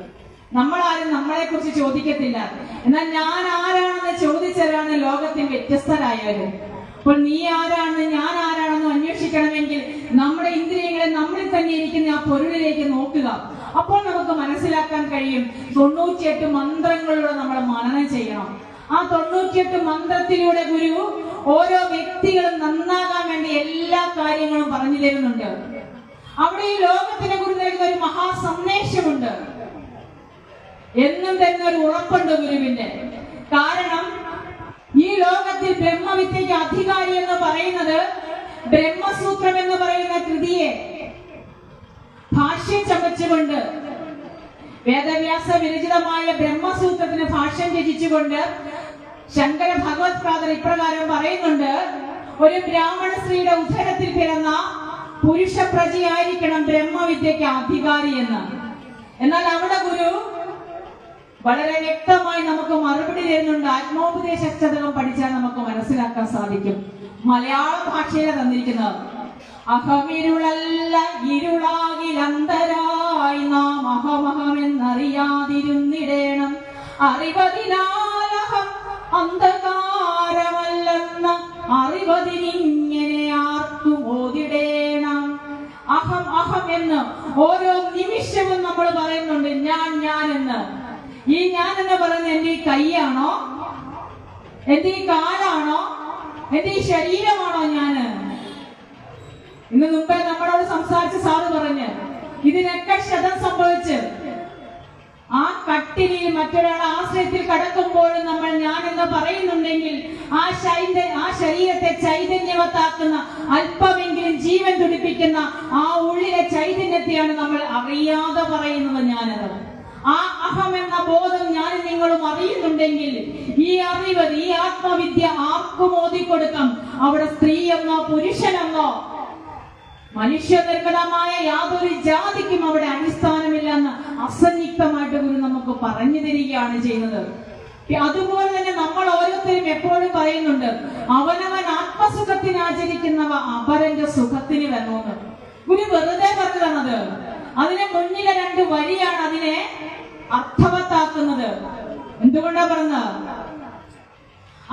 നമ്മളാരും നമ്മളെ കുറിച്ച് ചോദിക്കത്തില്ല. എന്നാൽ ഞാൻ ആരാണെന്ന് ചോദിച്ചവരാണ് ലോകത്തിൽ വ്യത്യസ്തരായവര്. അപ്പോൾ നീ ആരാണെന്ന് ഞാൻ ആരാണെന്ന് അന്വേഷിക്കണമെങ്കിൽ നമ്മുടെ ഇന്ദ്രിയങ്ങളെ നമ്മളിൽ തന്നെ ഇരിക്കുന്ന ആ പൊരുളിലേക്ക് നോക്കുക. അപ്പോൾ നമുക്ക് മനസ്സിലാക്കാൻ കഴിയും. 98 മന്ത്രങ്ങളിലൂടെ നമ്മൾ മനനം ചെയ്യണം. ആ 98 മന്ത്രത്തിലൂടെ ഗുരു ഓരോ വ്യക്തികളും നന്നാകാൻ വേണ്ടി എല്ലാ കാര്യങ്ങളും പറഞ്ഞു തരുന്നുണ്ട്. അവിടെ ഈ ലോകത്തിനെ കുറിച്ച് നൽകുന്ന ഒരു മഹാ സന്ദേശമുണ്ട്. എന്നും തന്നെ ഒരു ഉറപ്പുണ്ട് ഗുരുവിന്റെ. കാരണം ഈ ലോകത്തിൽ ബ്രഹ്മവിദ്യയ്ക്ക് അധികാരി എന്ന് പറയുന്നത് ബ്രഹ്മസൂത്രം എന്ന് പറയുന്ന കൃതിയെ ഭാഷ്യം ചമച്ചുകൊണ്ട്, വേദവ്യാസ വിരചിതമായ ബ്രഹ്മസൂത്രത്തിന് ഭാഷ്യം രചിച്ചുകൊണ്ട് ശങ്കര ഭഗവത് പാദർ ഇപ്രകാരം പറയുന്നുണ്ട്: ഒരു ബ്രാഹ്മണ സ്ത്രീയുടെ ഉദരത്തിൽ പിറന്ന പുരുഷ പ്രജയായിരിക്കണം ബ്രഹ്മവിദ്യയ്ക്ക് അധികാരി എന്ന്. എന്നാൽ അവിടെ ഗുരു വളരെ വ്യക്തമായി നമുക്ക് മറുപടി തരുന്നുണ്ട്. ആത്മോപദേശ ശതകം പഠിച്ചാൽ നമുക്ക് മനസ്സിലാക്കാൻ സാധിക്കും. മലയാള ഭാഷയിലെ തന്നിരിക്കുന്നത് അഹമിരുളല്ല ഇരുളാകിലന്തരായി നാം അഹമഹമെന്നറിയാതിരുന്നിടേണം അറിവതിനാലഹം അന്ധകാരമല്ലെന്ന അറിവതിനിങ്ങനെ ആർക്കും ഓതിടേണം. അഹം അഹം എന്ന് ഓരോ നിമിഷവും നമ്മൾ പറയുന്നുണ്ട്. ഞാൻ ഞാൻ എന്ന്. ഈ ഞാൻ എന്ന് പറയുന്നത് എന്റെ ഈ കൈയാണോ, എന്റെ ഈ കാലാണോ, എന്റെ ഈ ശരീരമാണോ ഞാന്? ഇന്ന് മുമ്പേ നമ്മളോട് സംസാരിച്ച സാറ് പറഞ്ഞ് ഇതിനൊക്കെ ക്ഷതം സംഭവിച്ച് ആ കട്ടിലിൽ മറ്റൊരാൾ ആശ്രയത്തിൽ കടക്കുമ്പോഴും നമ്മൾ ഞാൻ എന്ന് പറയുന്നുണ്ടെങ്കിൽ ആ ശരീരത്തെ ചൈതന്യവത്താക്കുന്ന, അല്പമെങ്കിലും ജീവൻ തുടിപ്പിക്കുന്ന ആ ഉള്ളിലെ ചൈതന്യത്തെയാണ് നമ്മൾ അറിയാതെ പറയുന്നത് ഞാനെന്ന്. ആ അഹം എന്ന ബോധം ഞാൻ നിങ്ങളും അറിയുന്നുണ്ടെങ്കിൽ ഈ അറിവ്, ഈ ആത്മവിദ്യ ആർക്കും ഓതിക്കൊടുക്കാം. അവിടെ സ്ത്രീയെന്നോ പുരുഷനെന്നോ മനുഷ്യനിർമ്മിതമായ യാതൊരു ജാതിക്കും അവിടെ അടിസ്ഥാനമില്ലെന്ന് അസന്നിഗ്ധമായിട്ട് ഗുരു നമുക്ക് പറഞ്ഞു തരികയാണ് ചെയ്യുന്നത്. അതുപോലെ തന്നെ നമ്മൾ ഓരോരുത്തരും എപ്പോഴും പറയുന്നുണ്ട്, അവനവൻ ആത്മസുഖത്തിന് ആചരിക്കുന്നവ അപരന്റെ സുഖത്തിന് വരണമെന്ന്. ഗുരു വെറുതെ പറഞ്ഞത്. അതിന് മുന്നിലെ 2 വരിയാണ് അതിനെ അർത്ഥവത്താക്കുന്നത്. എന്തുകൊണ്ടാ പറഞ്ഞത്?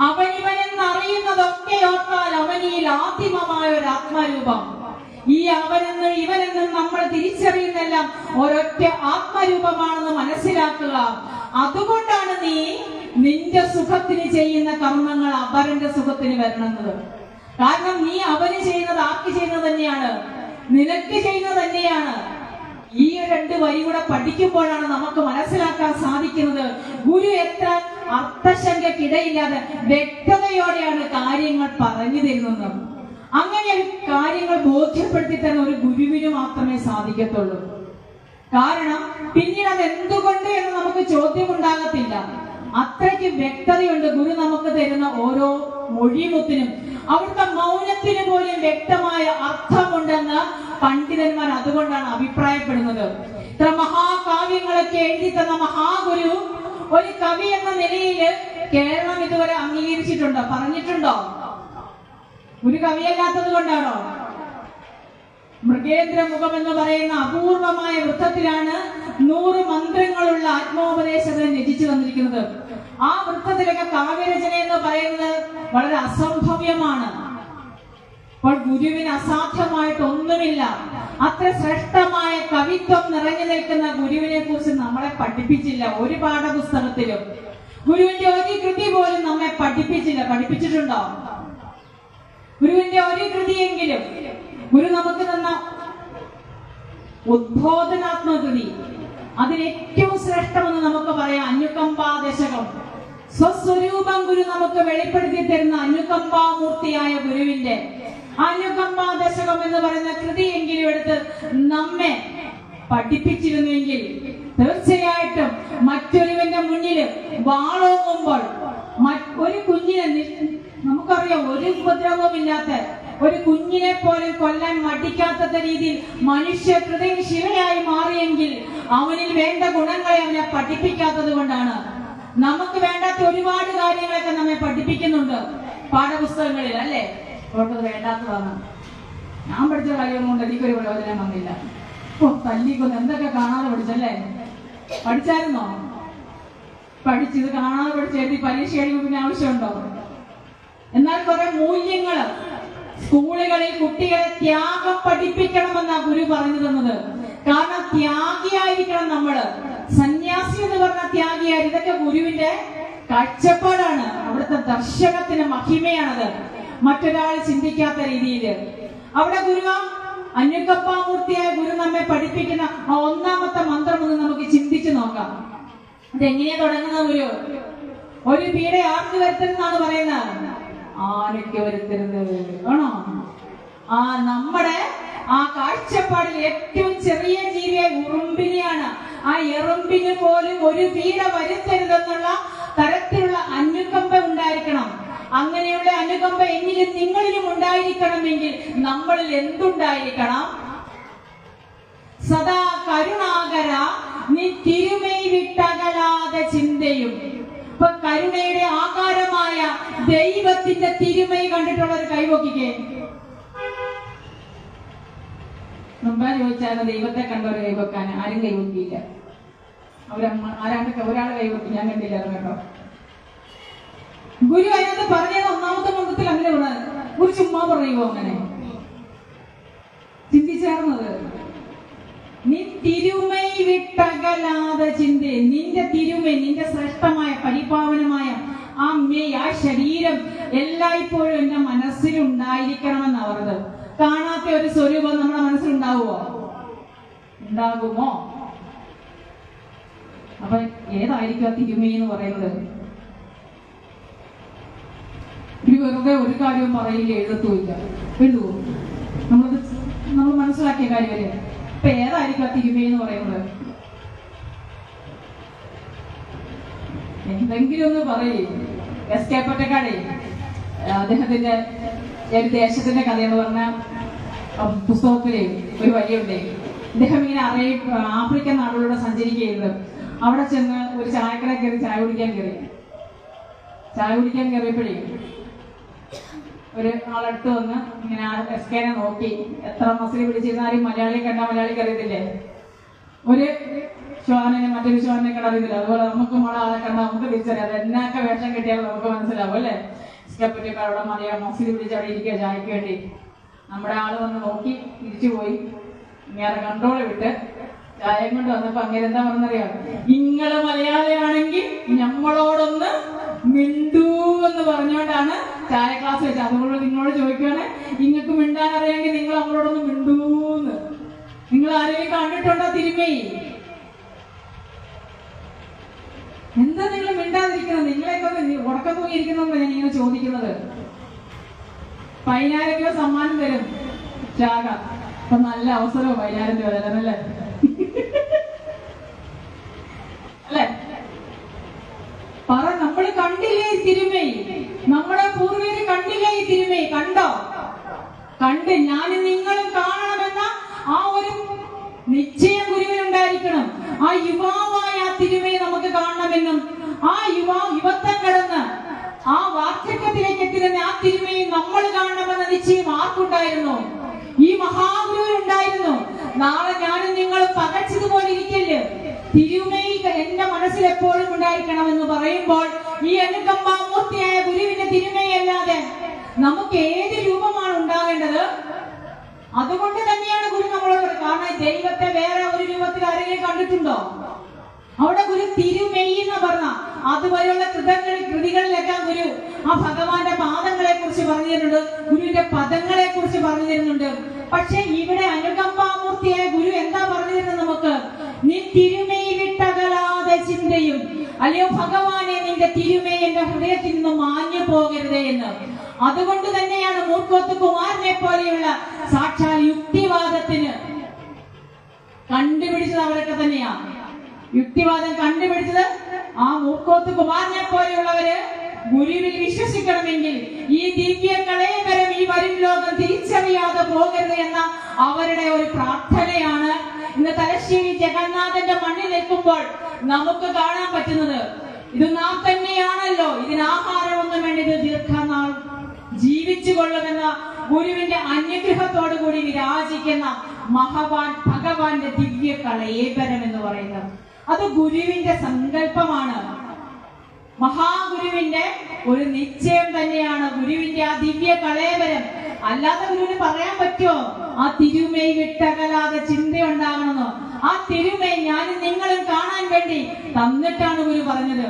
അവനിവനെന്നറിയുന്നതൊക്കെ ഓർത്താൽ അവനിൽ ആദിമമായ ഒരു ആത്മരൂപം. ഈ അവനെന്നും ഇവനെന്നും നമ്മൾ തിരിച്ചറിയുന്നെല്ലാം ഒരൊറ്റ ആത്മരൂപമാണെന്ന് മനസ്സിലാക്കുക. അതുകൊണ്ടാണ് നീ നിന്റെ സുഖത്തിന് ചെയ്യുന്ന കർമ്മങ്ങൾ അപരന്റെ സുഖത്തിന് വരണമെന്നത്. കാരണം നീ അവന് ചെയ്യുന്നത് ആർക്ക് ചെയ്യുന്നത് തന്നെയാണ്, നിനക്ക് ചെയ്യുന്നത് തന്നെയാണ്. ഈ 2 വരി കൂടെ പഠിക്കുമ്പോഴാണ് നമുക്ക് മനസ്സിലാക്കാൻ സാധിക്കുന്നത് ഗുരു എത്ര അർത്ഥശങ്കയ്ക്കിടയില്ലാതെ വ്യക്തതയോടെയാണ് കാര്യങ്ങൾ പറഞ്ഞു തരുന്നത്. അങ്ങനെ ഒരു കാര്യങ്ങൾ ബോധ്യപ്പെടുത്തി തരുന്ന ഒരു ഗുരുവിന് മാത്രമേ സാധിക്കത്തുള്ളൂ. കാരണം പിന്നീട് അത് എന്തുകൊണ്ട് എന്ന് നമുക്ക് ചോദ്യം ഉണ്ടാകത്തില്ല. അത്രയ്ക്ക് വ്യക്തതയുണ്ട് ഗുരു നമുക്ക് തരുന്ന ഓരോ മൊഴിമുത്തിനും. അവിടുത്തെ മൗനത്തിന് പോലും വ്യക്തമായ അർത്ഥമുണ്ടെന്ന് പണ്ഡിതന്മാർ അതുകൊണ്ടാണ് അഭിപ്രായപ്പെടുന്നത്. ഇത്ര മഹാകാവ്യങ്ങളൊക്കെ എഴുതി തന്ന മഹാഗുരു ഒരു കവി എന്ന നിലയിൽ കേരളം ഇതുവരെ അംഗീകരിച്ചിട്ടുണ്ടോ, പറഞ്ഞിട്ടുണ്ടോ? ഒരു കവിയല്ലാത്തത് കൊണ്ടാണോ? മൃഗേന്ദ്രമുഖം എന്ന് പറയുന്ന അപൂർവമായ വൃത്തത്തിലാണ് 100 മന്ത്രങ്ങളുള്ള ആത്മോപദേശകൻ രചിച്ചു വന്നിരിക്കുന്നത്. ആ വൃത്തത്തിലൊക്കെ കാവ്യരചന എന്ന് പറയുന്നത് വളരെ അസംഭവ്യമാണ്. അപ്പോൾ ഗുരുവിന് അസാധ്യമായിട്ടൊന്നുമില്ല. അത്ര ശ്രേഷ്ഠമായ കവിത്വം നിറഞ്ഞു നിൽക്കുന്ന ഗുരുവിനെ കുറിച്ച് നമ്മളെ പഠിപ്പിച്ചില്ല ഒരു പാഠപുസ്തകത്തിലും. ഗുരുവിന്റെ ഒരു കൃതി പോലും നമ്മെ പഠിപ്പിച്ചില്ല. പഠിപ്പിച്ചിട്ടുണ്ടോ? ഗുരുവിന്റെ ഒരു കൃതിയെങ്കിലും. ഗുരു നമുക്ക് തന്ന ഉദ്ബോധനാത്മക കൃതി, അതിന് ഏറ്റവും ശ്രേഷ്ഠമെന്ന് നമുക്ക് പറയാം അനുകമ്പാദശകം. സ്വസ്വരൂപം ഗുരു നമുക്ക് വെളിപ്പെടുത്തി തരുന്ന അനുകമ്പാമൂർത്തിയായ ഗുരുവിന്റെ അനുകമ്പാദശകം എന്ന് പറയുന്ന കൃതിയെങ്കിലും എടുത്ത് നമ്മെ പഠിപ്പിച്ചിരുന്നുവെങ്കിൽ തീർച്ചയായിട്ടും മറ്റൊരുവന്റെ മുന്നിൽ വാളോങ്ങുമ്പോൾ ഒരു കുഞ്ഞിനെ, നമുക്കറിയാം ഒരു ഉപദ്രവമില്ലാത്ത ഒരു കുഞ്ഞിനെ പോലും കൊല്ലാൻ മടിക്കാത്ത രീതിയിൽ മനുഷ്യ ഹൃദയം ശിവയായി മാറിയെങ്കിൽ അവനിൽ വേണ്ട ഗുണങ്ങളെ അവനെ പഠിപ്പിക്കാത്തത് കൊണ്ടാണ്. നമുക്ക് വേണ്ടാത്ത ഒരുപാട് കാര്യങ്ങളൊക്കെ നമ്മെ പഠിപ്പിക്കുന്നുണ്ട് പാഠപുസ്തകങ്ങളിൽ, അല്ലേ? അവർക്കത് വേണ്ടാത്തതാണ്. ഞാൻ പഠിച്ച കാര്യമൊന്നും കൊണ്ട് എനിക്കൊരു പ്രയോജനം വന്നില്ല. തല്ലിക്കൊന്ന് എന്തൊക്കെ കാണാതെ പഠിച്ചല്ലേ? പഠിച്ചായിരുന്നോ? പഠിച്ചത് കാണാതെ പഠിച്ചെഴുതി പരീക്ഷ കഴിയുമ്പോൾ പിന്നെ ആവശ്യമുണ്ടോ? എന്നാൽ കുറെ മൂല്യങ്ങള് സ്കൂളുകളിൽ കുട്ടികളെ ത്യാഗം പഠിപ്പിക്കണമെന്നാ ഗുരു പറഞ്ഞു തന്നത്. കാരണം ത്യാഗിയായിരിക്കണം നമ്മള്. സന്യാസി എന്ന് പറഞ്ഞ ത്യാഗിയായി. ഇതൊക്കെ ഗുരുവിന്റെ കാഴ്ചപ്പാടാണ്. അവിടുത്തെ ദർശനത്തിന് മഹിമയാണത്. മറ്റൊരാൾ ചിന്തിക്കാത്ത രീതിയിൽ അവിടെ ഗുരു അനുകമ്പാമൂർത്തിയായ ഗുരു നമ്മെ പഠിപ്പിക്കുന്ന ആ 1ാമത്തെ മന്ത്രം ഒന്ന് നമുക്ക് ചിന്തിച്ചു നോക്കാം. ഇതെങ്ങനെയാ തുടങ്ങുന്ന ഗുരു? ഒരു പീഡ ആർക്ക് വരുത്തരുതെന്നാണ് പറയുന്നത്? ആനയ്ക്ക് വരുത്തരുത് ആണോ? ആ നമ്മുടെ ആ കാഴ്ചപ്പാടിൽ ഏറ്റവും ചെറിയ ജീവിയെ ഉറുമ്പിനെയാണ്. ആ എറുമ്പിന് പോലും ഒരു പീഡ വരുത്തരുതെന്നുള്ള തരത്തിലുള്ള അനുകമ്പ ഉണ്ടായിരിക്കണം. അങ്ങനെയുള്ള അനുകമ്പ എന്നിലും നിങ്ങളിലും ഉണ്ടായിരിക്കണമെങ്കിൽ നമ്മളിൽ എന്തുണ്ടായിരിക്കണം? സദാ കരുണാകര നീ തിരുമൈ വിട്ടകലാതെ ചിന്തയും. ഇപ്പൊ കരുണയുടെ ആകാരമായ ദൈവത്തിന്റെ തിരുമൈ കണ്ടിട്ടുള്ള ഒരു കൈവക്കിക്കേ. മുമ്പേ ചോദിച്ചാൽ ദൈവത്തെ കണ്ടവരെ കൈവക്കാൻ ആരും കൈവക്കിയില്ല. ആരാണ്ടൊക്കെ ഒരാളെ കൈവക്കി, ഞാൻ കണ്ടില്ല കേട്ടോ. ഗുരു അതിനകത്ത് പറഞ്ഞത് 1ാമത്തെ മന്ത്രത്തിൽ അങ്ങനെ ഒരു ചുമ്മാ പറയുമോ? അങ്ങനെ ചിന്തിച്ചേർന്നത് നീ തിരുമൈ വിട്ടകലാതെ ചിന്ത. നിന്റെ തിരുമൈ, നിന്റെ ശ്രേഷ്ഠമായ പരിപാവനമായ ആ മെയ്, ആ ശരീരം എല്ലായ്പ്പോഴും എന്റെ മനസ്സിലുണ്ടായിരിക്കണമെന്നാ പറഞ്ഞത്. കാണാത്ത ഒരു സ്വരൂപം നമ്മുടെ മനസ്സിലുണ്ടാവുമോ? ഉണ്ടാകുമോ? അപ്പൊ ഏതായിരിക്കും ആ തിരുമൈ എന്ന് പറയുന്നത്? ഒരു വെറുതെ ഒരു കാര്യവും പറയില്ല, എഴുതത്തുമില്ല. എഴുതുവോ? നമ്മൾ മനസ്സിലാക്കിയ കാര്യമല്ലേ? അപ്പൊ ഏതായിരിക്കും ആ തിരുമൈ എന്ന് പറയുന്നത്? എന്തെങ്കിലും ഒന്ന് പറയും. എസ് കെ പൊറ്റക്കാടേ അദ്ദേഹത്തിന്റെ ഒരു ദേശത്തിന്റെ കഥയെന്ന് പറഞ്ഞ പുസ്തകത്തില് ഒരു വരിയുണ്ട്. അദ്ദേഹം ഇങ്ങനെ ആഫ്രിക്കൻ നാടുകളിലൂടെ സഞ്ചരിക്കുന്നത്. അവിടെ ചെന്ന് ഒരു ചായക്കട കയറി ചായ കുടിക്കാൻ കയറിയപ്പോഴേ ഒരു ആളടുത്ത് വന്ന് ഇങ്ങനെ എസ് കെനെ നോക്കി. എത്ര മസിൽ പിടിച്ചിരുന്നാലും മലയാളിയെ കണ്ടാൽ മലയാളിക്ക് അറിയത്തില്ലേ? ഒരു ശ്വാനെ മറ്റൊരു ശ്വാനെ കണ്ടറിയത്തില്ല. അതുപോലെ നമുക്ക് ആളെ കണ്ടാൽ നമുക്ക് തിരിച്ചറിയാം. അത് എന്നൊക്കെ വേഷം കിട്ടിയാലും നമുക്ക് മനസ്സിലാവും അല്ലേ? ഇഷ്ടപ്പെട്ടിട്ട് അവിടെ മസിൽ പിടിച്ച് അവിടെ ഇരിക്കുക ചായക്ക് വേണ്ടി. നമ്മുടെ ആള് വന്ന് നോക്കി തിരിച്ചു പോയി. ഇങ്ങനെ കൺട്രോൾ വിട്ട് ചായം കൊണ്ട് വന്നപ്പോ അങ്ങനെ എന്താ പറഞ്ഞറിയാം? നിങ്ങള് മലയാളിയാണെങ്കിൽ നമ്മളോടൊന്ന് മിണ്ടൂ എന്ന് പറഞ്ഞുകൊണ്ടാണ് ചായ ക്ലാസ് വെച്ചത്. അതുകൊണ്ട് നിങ്ങളോട് ചോദിക്കുകയാണ്, നിങ്ങൾക്ക് മിണ്ടാൻ അറിയാമെങ്കിൽ നിങ്ങൾ നമ്മളോടൊന്ന് മിണ്ടൂന്ന്. നിങ്ങൾ ആരെങ്കിലും കണ്ടിട്ടുണ്ടോ തിരുമൈ? എന്താ നിങ്ങൾ മിണ്ടാതിരിക്കുന്നത്? നിങ്ങളെയൊക്കെ ഉറക്കം തൂങ്ങിയിരിക്കുന്നതെന്ന് ഞാൻ ഇങ്ങനെ ചോദിക്കുന്നത്. 10,000 രൂപ സമ്മാനം തരും ശാഖ. അപ്പൊ നല്ല അവസരവും 10,000 രൂപ തരാനല്ലേ? അല്ലെ? പറ, നമ്മൾ കണ്ടില്ലേ തിരുമൈ? നമ്മുടെ പൂർവികര് കണ്ടില്ലേ ഈ തിരുമൈ? കണ്ടോ? കണ്ട് ഞാനും നിങ്ങളും കാണണമെന്ന ആ ഒരു നിശ്ചയം ഗുരുവിനുണ്ടായിരിക്കണം. ആ യുവാവായ ആ തിരുമൈ നമുക്ക് കാണണമെന്നും ആ യുവത്വം കടന്ന് ആ വാർദ്ധക്യത്തിലേക്ക് എത്തിരുന്ന ആ തിരുമൈ നമ്മൾ കാണണമെന്ന നിശ്ചയം ആർക്കുണ്ടായിരുന്നു? ഈ മഹാഗുരുവിനുണ്ടായിരുന്നു. നാളെ ഞാനും നിങ്ങളും പകച്ചതുപോലെ ഇരിക്കല്. തിരുമൈ എന്റെ മനസ്സിൽ എപ്പോഴും ഉണ്ടായിരിക്കണമെന്ന് പറയുമ്പോൾ ഈ അനുകമ്പാമൂർത്തിയായ ഗുരുവിന്റെ തിരുമൈ അല്ലാതെ നമുക്ക് ഏത് രൂപമാണ് ഉണ്ടാകേണ്ടത്? അതുകൊണ്ട് തന്നെയാണ് ഗുരു നമ്മളോട്. കാരണം ദൈവത്തെ വേറെ ഒരു രൂപത്തിൽ ആരെങ്കിലും കണ്ടിട്ടുണ്ടോ? അവിടെ ഗുരു തിരുമൈ എന്ന് പറഞ്ഞ അതുവരെയുള്ള കൃതികളിലെല്ലാം ഗുരു ആ ഭഗവാന്റെ പാദങ്ങളെ കുറിച്ച് പറഞ്ഞു തരുന്നുണ്ട്, ഗുരുവിന്റെ പദങ്ങളെ കുറിച്ച് പറഞ്ഞു തരുന്നുണ്ട്. പക്ഷെ ഇവിടെ അനുകമ്പാമൂർത്തിയായ ഗുരു എന്താ പറഞ്ഞു തരുന്നത് നമുക്ക്? നീ തിരുമൈ വിട്ടകലാതെ ചിന്തയും, അല്ലയോ ഭഗവാനെ നിന്റെ തിരുമൈ എന്റെ ഹൃദയത്തിൽ നിന്ന് മാഞ്ഞു പോകരുതേ എന്ന്. അതുകൊണ്ട് തന്നെയാണ് മൂർക്കോത്ത് കുമാരനെ പോലെയുള്ള സാക്ഷാൽ യുക്തിവാദത്തിന് കണ്ടുപിടിച്ചത് അവരൊക്കെ തന്നെയാണ്. യുക്തിവാദം കണ്ടുപിടിച്ചത് ആ മൂർക്കോത്ത് കുമാരനെ പോലെയുള്ളവര് ഗുരുവിൽ വിശ്വസിക്കണമെങ്കിൽ ഈ ദിവ്യ കളയകരം ഈ വരും ലോകം തിരിച്ചറിയാതെ പോകരുത് എന്ന അവരുടെ ഒരു പ്രാർത്ഥനയാണ് ഇന്ന് തലശ്ശേരി ജഗന്നാഥന്റെ മണ്ണിൽ നിൽക്കുമ്പോൾ നമുക്ക് കാണാൻ പറ്റുന്നത്. ഇത് നാം തന്നെയാണല്ലോ. ഇതിന് ആഹാരമൊന്നും വേണ്ടി ഇത് ദീർഘനാൾ ജീവിച്ചു കൊള്ളുമെന്ന ഗുരുവിന്റെ അനുഗ്രഹത്തോടു കൂടി വിരാജിക്കുന്ന ഭഗവാന്റെ ദിവ്യ കളയേബരം എന്ന് പറയുന്നത് അത് ഗുരുവിന്റെ സങ്കല്പമാണ്. മഹാഗുരുവിന്റെ ഒരു നിശ്ചയം തന്നെയാണ് ഗുരുവിന്റെ ആ ദിവ്യ കളേബരം. അല്ലാതെ ഗുരുവിന് പറയാൻ പറ്റുമോ ആ തിരുമൈ വിട്ടകലാതെ ചിന്തയുണ്ടാകണമെന്നോ? ആ തിരുമൈ ഞാനും നിങ്ങളും കാണാൻ വേണ്ടി തന്നിട്ടാണ് ഗുരു പറഞ്ഞത്.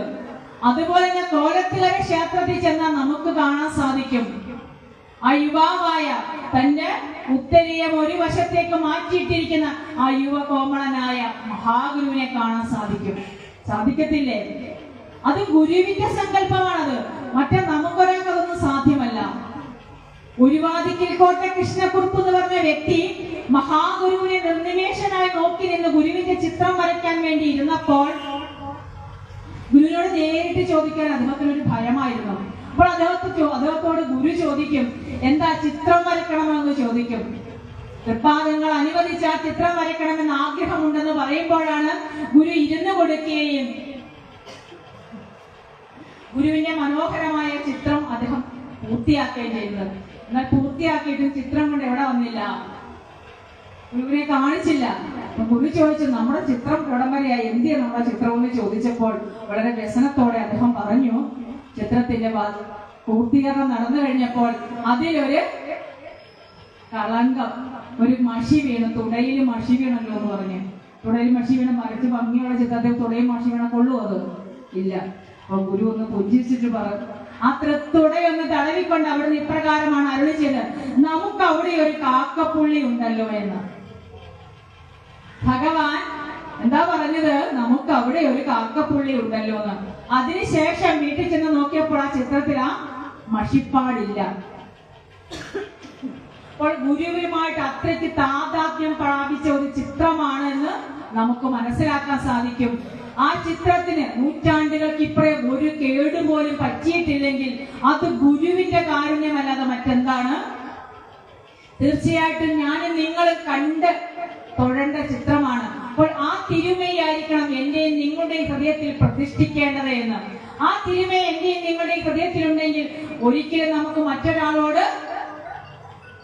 അതുപോലെ തന്നെ കോലത്തിലൊരു ക്ഷേത്രത്തിൽ ചെന്നാൽ നമുക്ക് കാണാൻ സാധിക്കും ആ യുവാവായ തന്റെ ഉത്തരീയം ഒരു വശത്തേക്ക് മാറ്റിയിട്ടിരിക്കുന്ന ആ യുവകോമളനായ മഹാഗുരുവിനെ കാണാൻ സാധിക്കത്തില്ലേ? അത് ഗുരുവിന്റെ സങ്കല്പമാണത്. മറ്റേ നമുക്കൊരാൾക്ക് അതൊന്നും സാധ്യമല്ല. ഗുരുവാദിക്കൽ കോട്ട കൃഷ്ണക്കുറുപ്പ് എന്ന് പറഞ്ഞ വ്യക്തി മഹാഗുരുവിനെ നിർനിമേഷനായി നോക്കി നിന്ന് ഗുരുവിന്റെ ചിത്രം വരയ്ക്കാൻ വേണ്ടി ഇരുന്നപ്പോൾ ഗുരുവിനോട് നേരിട്ട് ചോദിക്കാൻ അദ്ദേഹത്തിനൊരു ഭയമായിരുന്നു. അപ്പോൾ അദ്ദേഹത്തോട് ഗുരു ചോദിക്കും, എന്താ ചിത്രം വരയ്ക്കണമെന്ന് ചോദിക്കും. തൃപ്പാദങ്ങൾ അനുവദിച്ച് ആ ചിത്രം വരയ്ക്കണമെന്ന് ആഗ്രഹമുണ്ടെന്ന് പറയുമ്പോഴാണ് ഗുരു ഇരുന്ന് കൊടുക്കുകയും ഗുരുവിന്റെ മനോഹരമായ ചിത്രം അദ്ദേഹം പൂർത്തിയാക്കുകയും ചെയ്യുന്നത്. എന്നാൽ പൂർത്തിയാക്കിയിട്ടും ചിത്രം കൊണ്ട് എവിടെ വന്നില്ല, ഗുരുവിനെ കാണിച്ചില്ല. അപ്പൊ ഗുരു ചോദിച്ചു, നമ്മുടെ ചിത്രം എവിടം വരെയായി, എന്തിനാ നമ്മുടെ ചിത്രം എന്ന് ചോദിച്ചപ്പോൾ വളരെ വ്യസനത്തോടെ അദ്ദേഹം പറഞ്ഞു, ചിത്രത്തിന്റെ പൂർത്തീകരണം നടന്നു കഴിഞ്ഞപ്പോൾ അതിലൊരു കളങ്കം, ഒരു മഷി വീണു, തുടയിൽ മഷി വീണല്ലോ എന്ന് പറഞ്ഞു. തുടയിൽ മഷി വീണ മറിച്ച് ഭംഗിയുള്ള ചിത്രത്തിൽ തുടയിൽ മഷി വീണ കൊള്ളൂ? അത് ഇല്ല. അപ്പൊ ഗുരു ഒന്ന് പുഞ്ചിച്ചിട്ട് പറഞ്ഞു, ആ തുടയൊന്ന് തടവിക്കൊണ്ട് അവിടുന്ന് ഇപ്രകാരമാണ് അരുളി ചെയ്തത്, നമുക്ക് അവിടെ ഒരു കാക്കപ്പുള്ളി ഉണ്ടല്ലോ എന്ന്. ഭഗവാൻ എന്താ പറഞ്ഞത്? നമുക്ക് അവിടെ ഒരു കാക്കപ്പുള്ളി ഉണ്ടല്ലോ എന്ന്. അതിനുശേഷം വീട്ടിൽ ചെന്ന് നോക്കിയപ്പോൾ ആ ചിത്രത്തിൽ ആ മഷിപ്പാടില്ല. അപ്പോൾ ഗുരുവുമായിട്ട് അത്രയ്ക്ക് താതാത്മ്യം പ്രാപിച്ച ഒരു ചിത്രമാണെന്ന് നമുക്ക് മനസ്സിലാക്കാൻ സാധിക്കും. ആ ചിത്രത്തിന് നൂറ്റാണ്ടുകൾക്ക് ഇപ്പറേ ഒരു കേടുപോലും പറ്റിയിട്ടില്ലെങ്കിൽ അത് ഗുരുവിന്റെ കാരുണ്യമല്ലാതെ മറ്റെന്താണ്? തീർച്ചയായിട്ടും ഞാനും നിങ്ങൾ കണ്ട് തൊഴേണ്ട ചിത്രമാണ്. അപ്പോൾ ആ തിരുമയായിരിക്കണം എന്റെയും നിങ്ങളുടെയും ഹൃദയത്തിൽ പ്രതിഷ്ഠിക്കേണ്ടത് എന്ന്. ആ തിരുമ എന്റെയും നിങ്ങളുടെയും ഹൃദയത്തിലുണ്ടെങ്കിൽ ഒരിക്കലും നമുക്ക് മറ്റൊരാളോട്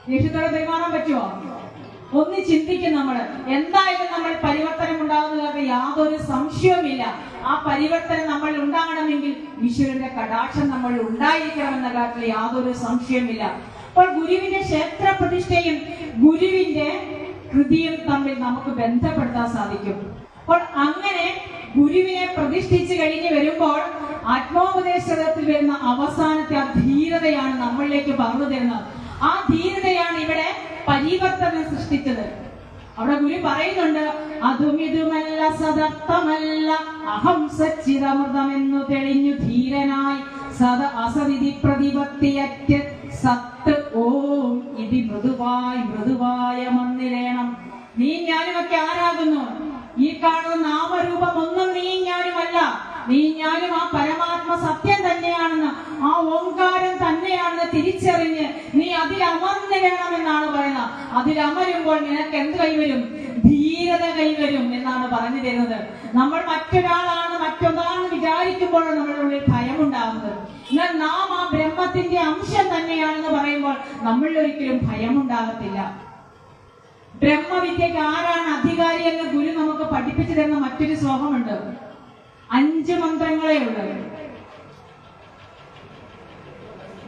ദേഷ്യത്തോടെ പെരുമാറാൻ പറ്റുമോ? ഒന്ന് ചിന്തിക്കും. എന്തായാലും നമ്മൾ പരിവർത്തനം ഉണ്ടാകുന്നതിനകത്ത് യാതൊരു സംശയവുമില്ല. ആ പരിവർത്തനം നമ്മൾ ഉണ്ടാകണമെങ്കിൽ ഈശ്വരന്റെ കടാക്ഷം നമ്മൾ ഉണ്ടായിരിക്കണമെന്ന കാര്യത്തിൽ യാതൊരു സംശയവുമില്ല. അപ്പോൾ ഗുരുവിന്റെ ക്ഷേത്ര പ്രതിഷ്ഠയും ഗുരുവിന്റെ കൃതിയും തമ്മിൽ നമുക്ക് ബന്ധപ്പെടുത്താൻ സാധിക്കും. അപ്പോൾ അങ്ങനെ ഗുരുവിനെ പ്രതിഷ്ഠിച്ചു കഴിഞ്ഞ് വരുമ്പോൾ ആത്മോപദേശത്തിൽ വരുന്ന അവസാനത്തെ ആ ധീരതയാണ് നമ്മളിലേക്ക് പറഞ്ഞു തരുന്നത്. ആ ധീരതയാണ് ഇവിടെ പരിവർത്തനം സൃഷ്ടിച്ചത്. അവിടെ ഗുരു പറയുന്നുണ്ട്, അതുമിതുമല്ല സദർത്ഥമല്ല അഹം സച്ചിദമൃതമെന്നു തെളിഞ്ഞു ധീരനായി സദ അസതിഥി പ്രതിപത്തിയറ്റ് സത്ത് ഓം ഇതി മൃദുവായ മന്ദിരേണം. നീ ഞാനുമൊക്കെ ആരാകുന്നു? ഈ കാണുന്ന നാമരൂപം ഒന്നും നീ ഞാനുമല്ല. നീ ഞാനും ആ പരമാത്മ സത്യം തന്നെയാണെന്ന്, ആ ഓംകാരം തന്നെയാണെന്ന് തിരിച്ചറിഞ്ഞ് നീ അതിലമർന്നു വേണമെന്നാണ് പറയുന്നത്. അതിലമരുമ്പോൾ നിനക്ക് എന്ത് കൈവരും? ധീരത കൈവരും എന്നാണ് പറഞ്ഞു തരുന്നത്. നമ്മൾ മറ്റൊരാളാണ് മറ്റൊന്നാണെന്ന് വിചാരിക്കുമ്പോഴാണ് നമ്മുടെ ഉള്ളിൽ ഭയമുണ്ടാകുന്നത്. എന്നാൽ നാം ആ ബ്രഹ്മത്തിന്റെ അംശം തന്നെയാണെന്ന് പറയുമ്പോൾ നമ്മളിൽ ഒരിക്കലും ഭയമുണ്ടാകത്തില്ല. ബ്രഹ്മവിദ്യക്ക് ആരാണ് അധികാരി എന്ന് ഗുരു നമുക്ക് പഠിപ്പിച്ചു തരുന്ന മറ്റൊരു ശ്ലോകമുണ്ട്. 5 മന്ത്രങ്ങളേ ഉള്ളൂ.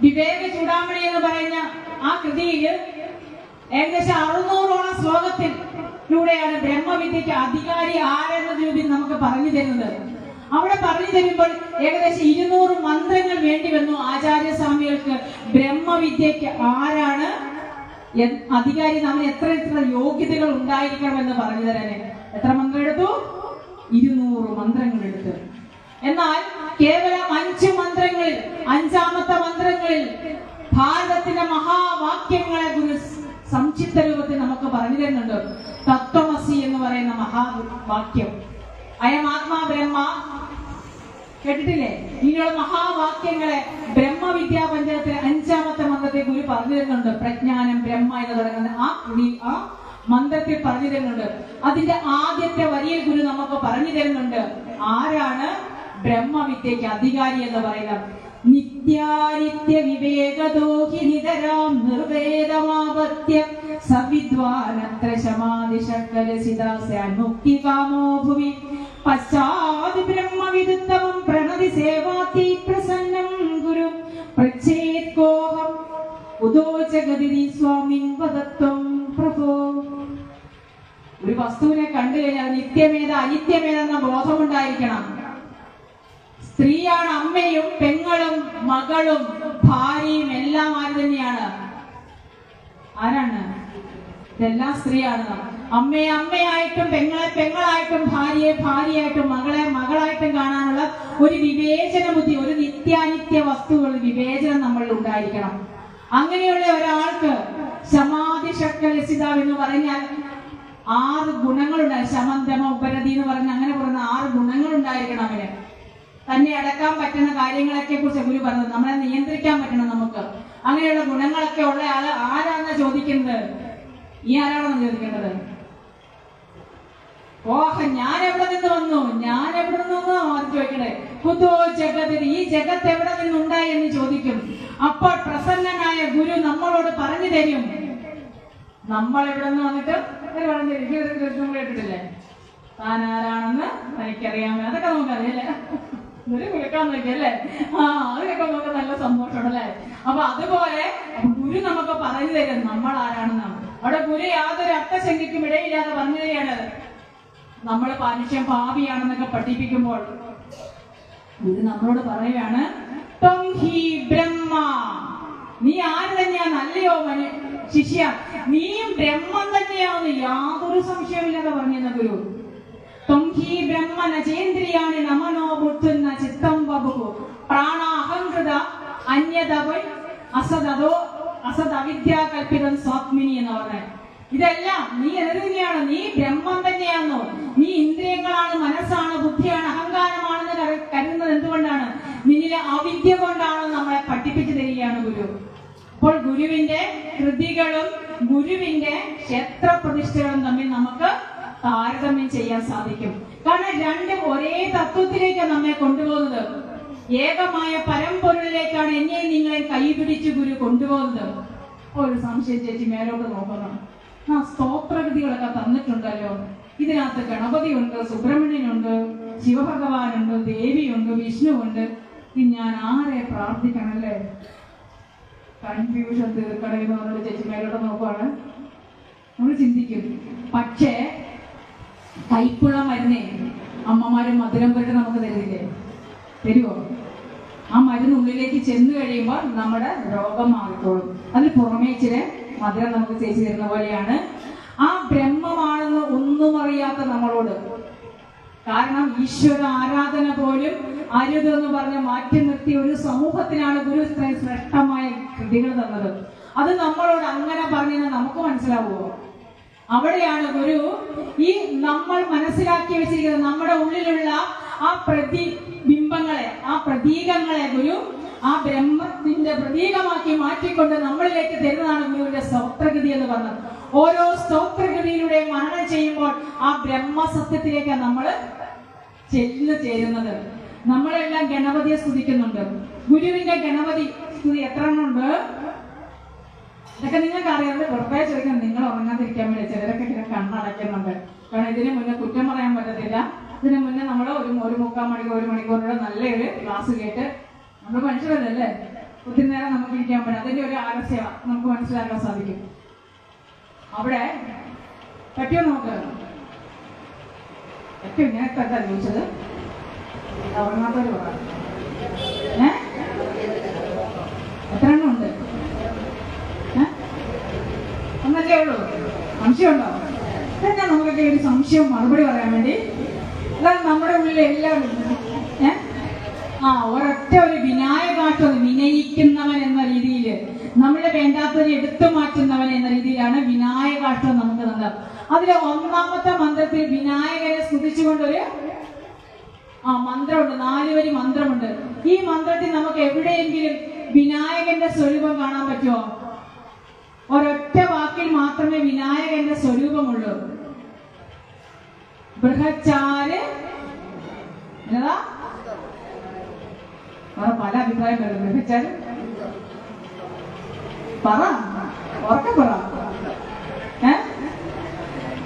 വിവേക ചൂടാമണി എന്ന് പറയുന്ന ആ കൃതിയിൽ ഏകദേശം 600ഓളം ശ്ലോകത്തിലൂടെയാണ് ബ്രഹ്മവിദ്യക്ക് അധികാരി ആരെന്ന രൂപത്തിൽ നമുക്ക് പറഞ്ഞു തരുന്നത്. അവിടെ പറഞ്ഞു തരുമ്പോൾ ഏകദേശം 200 മന്ത്രങ്ങൾ വേണ്ടി വന്നു ആചാര്യസ്വാമികൾക്ക് ബ്രഹ്മവിദ്യക്ക് ആരാണ് അധികാരി, നമ്മൾ എത്ര യോഗ്യതകൾ ഉണ്ടായിരിക്കണമെന്ന് പറഞ്ഞു തരാന്. എത്ര മന്ത്രം എടുത്തു? 200 മന്ത്രങ്ങൾ എടുത്തു. എന്നാൽ കേവലം 5 മന്ത്രങ്ങളിൽ, 5ാമത്തെ മന്ത്രങ്ങളിൽ ഭാരതത്തിന്റെ മഹാവാക്യങ്ങളെ ഗുരു സംക്ഷിപ്ത രൂപത്തിൽ നമുക്ക് പറഞ്ഞു തരുന്നുണ്ട്. തത്വമസി എന്ന് പറയുന്ന മഹാവാക്യം, അയം ആത്മാ ബ്രഹ്മ, കേട്ടിട്ടില്ലേ? ഇനിയുള്ള മഹാവാക്യങ്ങളെ ബ്രഹ്മവിദ്യാ പഞ്ചകത്തിലെ 5ാമത്തെ മന്ത്രത്തെ ഗുരു പറഞ്ഞു തരുന്നുണ്ട്. പ്രജ്ഞാനം ബ്രഹ്മ എന്ന് തുടങ്ങുന്ന ആ മന്ത്രത്തിൽ പറഞ്ഞു തരുന്നുണ്ട്. അതിന്റെ ആദ്യത്തെ വരിയിൽ ഗുരു നമുക്ക് പറഞ്ഞു തരുന്നുണ്ട് ആരാണ് ബ്രഹ്മവിദ്യക്ക് അധികാരി എന്ന് പറയുന്നത്. നിത്യാനിത്യ വിവേകദോഹി നിതരാം നിർവേദമാപത്യ സവിദ്വാനത്ര ശമാദിശക്കലസിതാസ്യാൻ മുക്തികാമോ ഭുവി പശ്ചാദി ബ്രഹ്മവിദുത്തമം പ്രണതി സേവാതി പ്രസന്നം ഗുരു പ്രച്ഛേദ്കോഹം ഉദോ ജഗതി സ്വാമിൻ വദത്വം പ്രഭോ. ഒരു വസ്തുവിനെ കണ്ടു കഴിഞ്ഞാൽ നിത്യമേത അനിത്യമേതെന്ന ബോധമുണ്ടായിരിക്കണം. സ്ത്രീയാണ് അമ്മയും പെങ്ങളും മകളും ഭാര്യയും എല്ലാം ആര് തന്നെയാണ്? ആരാണ്? ഇതെല്ലാം സ്ത്രീയാണ്. അമ്മയെ അമ്മയായിട്ടും പെങ്ങളെ പെങ്ങളായിട്ടും ഭാര്യയെ ഭാര്യയായിട്ടും മകളെ മകളായിട്ടും കാണാനുള്ള ഒരു വിവേചന ബുദ്ധി, ഒരു നിത്യാനിത്യ വസ്തുക്കൾ വിവേചനം നമ്മളിൽ ഉണ്ടായിരിക്കണം. അങ്ങനെയുള്ള ഒരാൾക്ക് ശമാധി ഷക്കലസിത എന്ന് പറഞ്ഞാൽ 6 ഗുണങ്ങളുണ്ടായി. ശമന്തമ ഉപരതി എന്ന് പറഞ്ഞ അങ്ങനെ പറയുന്ന 6 ഗുണങ്ങൾ ഉണ്ടായിരിക്കണം അവന്. തന്നെ അടക്കാൻ പറ്റുന്ന കാര്യങ്ങളൊക്കെ കുറിച്ച് ഗുരു പറഞ്ഞത്. നമ്മളെ നിയന്ത്രിക്കാൻ പറ്റണം നമുക്ക്. അങ്ങനെയുള്ള ഗുണങ്ങളൊക്കെ ഉള്ള ആള് ആരാണെന്ന് ചോദിക്കുന്നത്? ഈ ആരാണെന്ന് ചോദിക്കേണ്ടത്? ഓഹ, ഞാൻ എവിടെ നിന്ന് വന്നു, ഞാൻ എവിടെ നിന്ന് വന്നു അവർ ചോദിക്കണേ. കുതോ ജഗതി, ഈ ജഗത്ത് എവിടെ നിന്നുണ്ടായി എന്ന് ചോദിക്കും. അപ്പോൾ പ്രസന്നനായ ഗുരു നമ്മളോട് പറഞ്ഞു തരും. നമ്മൾ എവിടെ നിന്ന് വന്നിട്ട് പറഞ്ഞു തരും. കേട്ടിട്ടില്ലേ? താൻ ആരാണെന്ന് തനിക്കറിയാമോ? അതൊക്കെ നമുക്കറിയല്ലേ? ഒരു വിളിക്കാൻ നോക്കിയല്ലേ? അതിനൊക്കെ നമുക്ക് നല്ല സന്തോഷമുണ്ടല്ലേ? അപ്പൊ അതുപോലെ ഗുരു നമുക്ക് പറഞ്ഞു തരും നമ്മൾ ആരാണെന്നാണ്. അവിടെ ഗുരു യാതൊരു അർത്ഥശങ്കയ്ക്കും ഇടയില്ലാതെ പറഞ്ഞു തരികയാണ്. നമ്മൾ മനുഷ്യൻ പാപിയാണെന്നൊക്കെ പഠിപ്പിക്കുമ്പോൾ ഗുരു നമ്മളോട് പറയുകയാണ്, ത്വം ഹി ബ്രഹ്മ, നീ ആര് തന്നെയാണ്? അല്ലയോ ശിഷ്യ, നീയും ബ്രഹ്മം തന്നെയാണെന്ന് യാതൊരു സംശയമില്ലാതെ പറഞ്ഞിരുന്ന ഗുരു. ത്വം ഹി ബ്രഹ്മനചേന്ദ്രിയാണി നമനോ ബുദ്ധുന്ന ചിത്തം വപുഹു പ്രാണാഹംകൃത അന്യതവൈ അസദവിദ്യാകൽപിതം സ്വാത്മിനി എന്ന് പറഞ്ഞത്. ഇതെല്ലാം നീ എന്ത് തന്നെയാണ്? നീ ബ്രഹ്മം തന്നെയാണോ? നീ ഇന്ദ്രിയങ്ങളാണ്, മനസ്സാണ്, ബുദ്ധിയാണ്, അഹങ്കാരമാണെന്ന് കരുതുന്നത് എന്തുകൊണ്ടാണ്? നിന്നിലെ അവിദ്യ കൊണ്ടാണ് നമ്മളെ പഠിപ്പിച്ചു തരികയാണ് ഗുരു. അപ്പോൾ ഗുരുവിന്റെ കൃതികളും ഗുരുവിന്റെ ക്ഷേത്രപ്രതിഷ്ഠകളും തമ്മിൽ നമുക്ക് താരതമ്യം ചെയ്യാൻ സാധിക്കും. കാരണം രണ്ടും ഒരേ തത്വത്തിലേക്ക് നമ്മെ കൊണ്ടുപോകുന്നത്, ഏകമായ പരമ്പൊരുളിലേക്കാണ് എന്നെയും നിങ്ങളെ കൈപിടിച്ച് ഗുരു കൊണ്ടുപോകുന്നത്. ഒരു സംശയം ചേച്ചി മേലോട്ട് നോക്കണം. ആ സ്തോത്രകൃതികളൊക്കെ തന്നിട്ടുണ്ടല്ലോ. ഇതിനകത്ത് ഗണപതിയുണ്ട്, സുബ്രഹ്മണ്യനുണ്ട്, ശിവഭഗവാനുണ്ട്, ദേവിയുണ്ട്, വിഷ്ണുവുണ്ട്. ഞാൻ ആരെ പ്രാർത്ഥിക്കണല്ലേ? കൺഫ്യൂഷൻ തീർക്കണമെന്ന് പറഞ്ഞൊരു ചേച്ചി മേലോട്ട് നോക്കുവാണ്. നമ്മൾ ചിന്തിക്കും. പക്ഷേ കൈപ്പുള്ള മരുന്നേ അമ്മമാരും മധുരം പുരട്ട് നമുക്ക് തരുന്നില്ലേ? തരുമോ? ആ മരുന്നുള്ളിലേക്ക് ചെന്ന് കഴിയുമ്പോൾ നമ്മുടെ രോഗം മാറിക്കോളും. അതിൽ പുറമേ ഇച്ചിരി മധുരം നമുക്ക് ചേച്ചി തരുന്ന പോലെയാണ് ആ ബ്രഹ്മമാണെന്ന് ഒന്നും അറിയാത്ത നമ്മളോട്. കാരണം ഈശ്വര ആരാധന പോലും അരുതെന്ന് പറഞ്ഞ് മാറ്റി നിർത്തിയ ഒരു സമൂഹത്തിനാണ് ഗുരു ഇത്രയും ശ്രേഷ്ഠമായ കൃതികൾ തന്നത്. അത് നമ്മളോട് അങ്ങനെ പറഞ്ഞാൽ നമുക്ക് മനസ്സിലാവുമോ? അവിടെയാണ് ഗുരു ഈ നമ്മൾ മനസ്സിലാക്കി വെച്ചിരിക്കുന്നത് നമ്മുടെ ഉള്ളിലുള്ള ആ പ്രതിബിംബങ്ങളെ, ആ പ്രതീകങ്ങളെ ഗുരു ആ ബ്രഹ്മത്തിന്റെ പ്രതീകമാക്കി മാറ്റിക്കൊണ്ട് നമ്മളിലേക്ക് തരുന്നതാണ് ഗുരുവിന്റെ സ്തോത്രകൃതി എന്ന് പറഞ്ഞത്. ഓരോ സ്തോത്രകൃതിയിലൂടെ മനനം ചെയ്യുമ്പോൾ ആ ബ്രഹ്മസത്യത്തിലേക്ക് നമ്മൾ ചെന്ന് ചേരുന്നത്. നമ്മളെല്ലാം ഗണപതിയെ സ്തുതിക്കുന്നുണ്ട്. ഗുരുവിന്റെ ഗണപതി സ്തുതി എത്ര എണ്ണമുണ്ട്? ഇതൊക്കെ നിങ്ങൾക്ക് അറിയാതെ വെറുതെ ചോദിക്കണം. നിങ്ങൾ ഉറങ്ങാതിരിക്കാൻ വേണ്ടി ചിലരൊക്കെ ഇങ്ങനെ കണ്ണടയ്ക്കുന്നുണ്ട്. കാരണം ഇതിന് മുന്നേ കുറ്റം പറയാൻ പറ്റത്തില്ല. ഇതിന് മുന്നേ നമ്മൾ ഒരു മുക്കാൽ മണിക്കൂർ 1 മണിക്കൂറുടെ നല്ലൊരു ക്ലാസ് കേട്ട് നമ്മൾ മനുഷ്യരല്ലേ, ഒത്തിരി നേരം നമുക്ക് ഇരിക്കാൻ പറ്റും. അതിന്റെ ഒരു ആലസ്യ നമുക്ക് മനസ്സിലാക്കാൻ സാധിക്കും. അവിടെ പറ്റിയോ? നമുക്ക് പറ്റിയോ? ഇങ്ങനത്തെ ചോദിച്ചത് ഉറങ്ങാത്തവര് പറയാം. എത്ര എണ്ണം ഉണ്ട്? ഒന്നല്ലേ ഉള്ളൂ? സംശയമുണ്ടോ? എന്നാ നമുക്കൊക്കെ ഒരു സംശയം മറുപടി പറയാൻ വേണ്ടി. അതാണ് നമ്മുടെ ഉള്ളിൽ എല്ലാം ഒരൊറ്റ ഒരു വിനായകാഷ്ടം, വിനയിക്കുന്നവൻ എന്ന രീതിയിൽ, നമ്മളെ വേണ്ടാത്തവരെ എടുത്തു മാറ്റുന്നവൻ എന്ന രീതിയിലാണ് വിനായകാഷ്ടം നമുക്ക് തന്നത്. അതിലെ 1ാമത്തെ മന്ത്രത്തിൽ വിനായകനെ സ്തുതിച്ചുകൊണ്ടൊരു മന്ത്രമുണ്ട്. 4 വരി മന്ത്രമുണ്ട്. ഈ മന്ത്രത്തിൽ നമുക്ക് എവിടെയെങ്കിലും വിനായകന്റെ സ്വരൂപം കാണാൻ പറ്റുമോ? ഒരൊറ്റ വാക്കിൽ മാത്രമേ വിനായകന്റെ സ്വരൂപമുള്ളൂ. ബൃഹച്ചാര് എന്നതാ? പല അഭിപ്രായം വരുന്നു. ബൃഹച്ചാര് പറ, ഉറക്കെ പറ.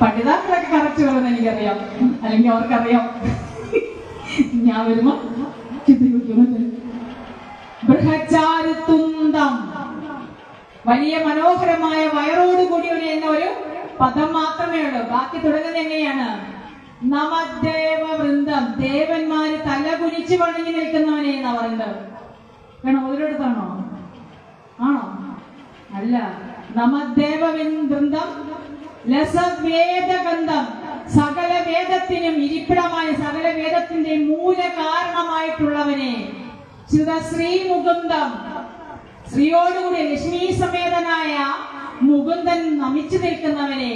പഠിതാക്കളൊക്കെ കറക്റ്റ് പറയുന്നത് എനിക്കറിയാം, അല്ലെങ്കിൽ അവർക്കറിയാം. ഞാൻ വരുമ്പോ ചിന്തിക്കുന്നത് ബൃഹച്ചാര് തുന്തം, വലിയ മനോഹരമായ വയറോടുകൂടി എന്ന ഒരു പദം മാത്രമേ ഉള്ളൂ. ബാക്കി തുടങ്ങുന്നത് എങ്ങനെയാണ്? നമദേവ വൃന്ദം, ദേവന്മാര് തല കുനിച്ച് വണങ്ങി നിൽക്കുന്നവനെ എന്നാ പറയുന്നത്. വേണോ? ഒരിടത്താണോ? ആണോ? അല്ല. നമദേവ വൃന്ദം ലസവേദഗന്ധം, സകല വേദത്തിനും ഇരിപ്പിടമായ, സകല വേദത്തിന്റെ മൂല കാരണമായിട്ടുള്ളവനെ. ശ്രീ മുകുന്ദം, ശ്രീയോടുകൂടി ലക്ഷ്മി സമേതനായ മുകുന്ദൻ നമിച്ചു നിൽക്കുന്നവനെ.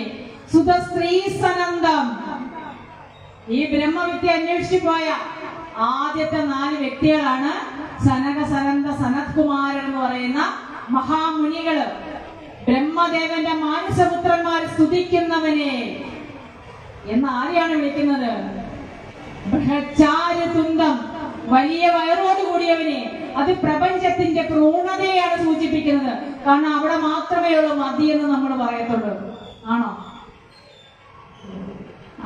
സുതസ്ത്രീ സനന്ദം, ഈ ബ്രഹ്മവിദ്യ അന്വേഷിച്ചു പോയ ആദ്യത്തെ 4 വ്യക്തികളാണ് സനക, സനന്ദ, സനത് കുമാരൻ എന്ന് പറയുന്ന മഹാമുനികള്. ബ്രഹ്മദേവന്റെ മാനസപുത്രന്മാർ സ്തുതിക്കുന്നവനെ എന്ന് ആരെയാണ് വിളിക്കുന്നത്? ബൃഹച്ചാര് തുന്തം, വലിയ വയറോട് കൂടിയവനെ. അത് പ്രപഞ്ചത്തിന്റെ പൂർണ്ണതയാണ് സൂചിപ്പിക്കുന്നത്. കാരണം അവിടെ മാത്രമേ ഉള്ളൂ മതി എന്ന് നമ്മൾ പറയത്തുള്ളൂ. ആണോ?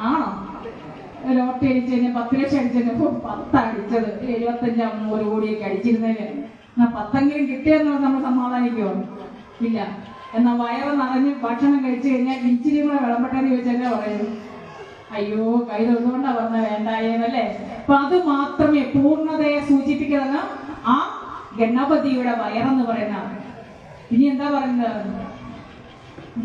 ആണോ? ലോട്ടറി അടിച്ചു കഴിഞ്ഞാൽ 10 ലക്ഷം അടിച്ചതിന് 10 അടിച്ചത് 75 1 കോടിയൊക്കെ അടിച്ചിരുന്നതിന് 10എങ്കിലും കിട്ടിയെന്ന് നമ്മൾ സമാധാനിക്കുമോ? ഇല്ല. എന്നാൽ വയറ് നിറഞ്ഞ് ഭക്ഷണം കഴിച്ചു കഴിഞ്ഞാൽ ഇച്ചിരി കൂടെ വിളമ്പട്ടെന്ന് ചോദിച്ചല്ലേ പറയും, അയ്യോ കൈ തൊഴുതുകൊണ്ടാ പറഞ്ഞ വേണ്ടായെന്നല്ലേ. അപ്പൊ അത് മാത്രമേ പൂർണ്ണതയെ സൂചിപ്പിക്കുന്നത് ആ ഗണപതിയുടെ വയറെന്ന് പറയുന്ന. ഇനി എന്താ പറയുന്നത്?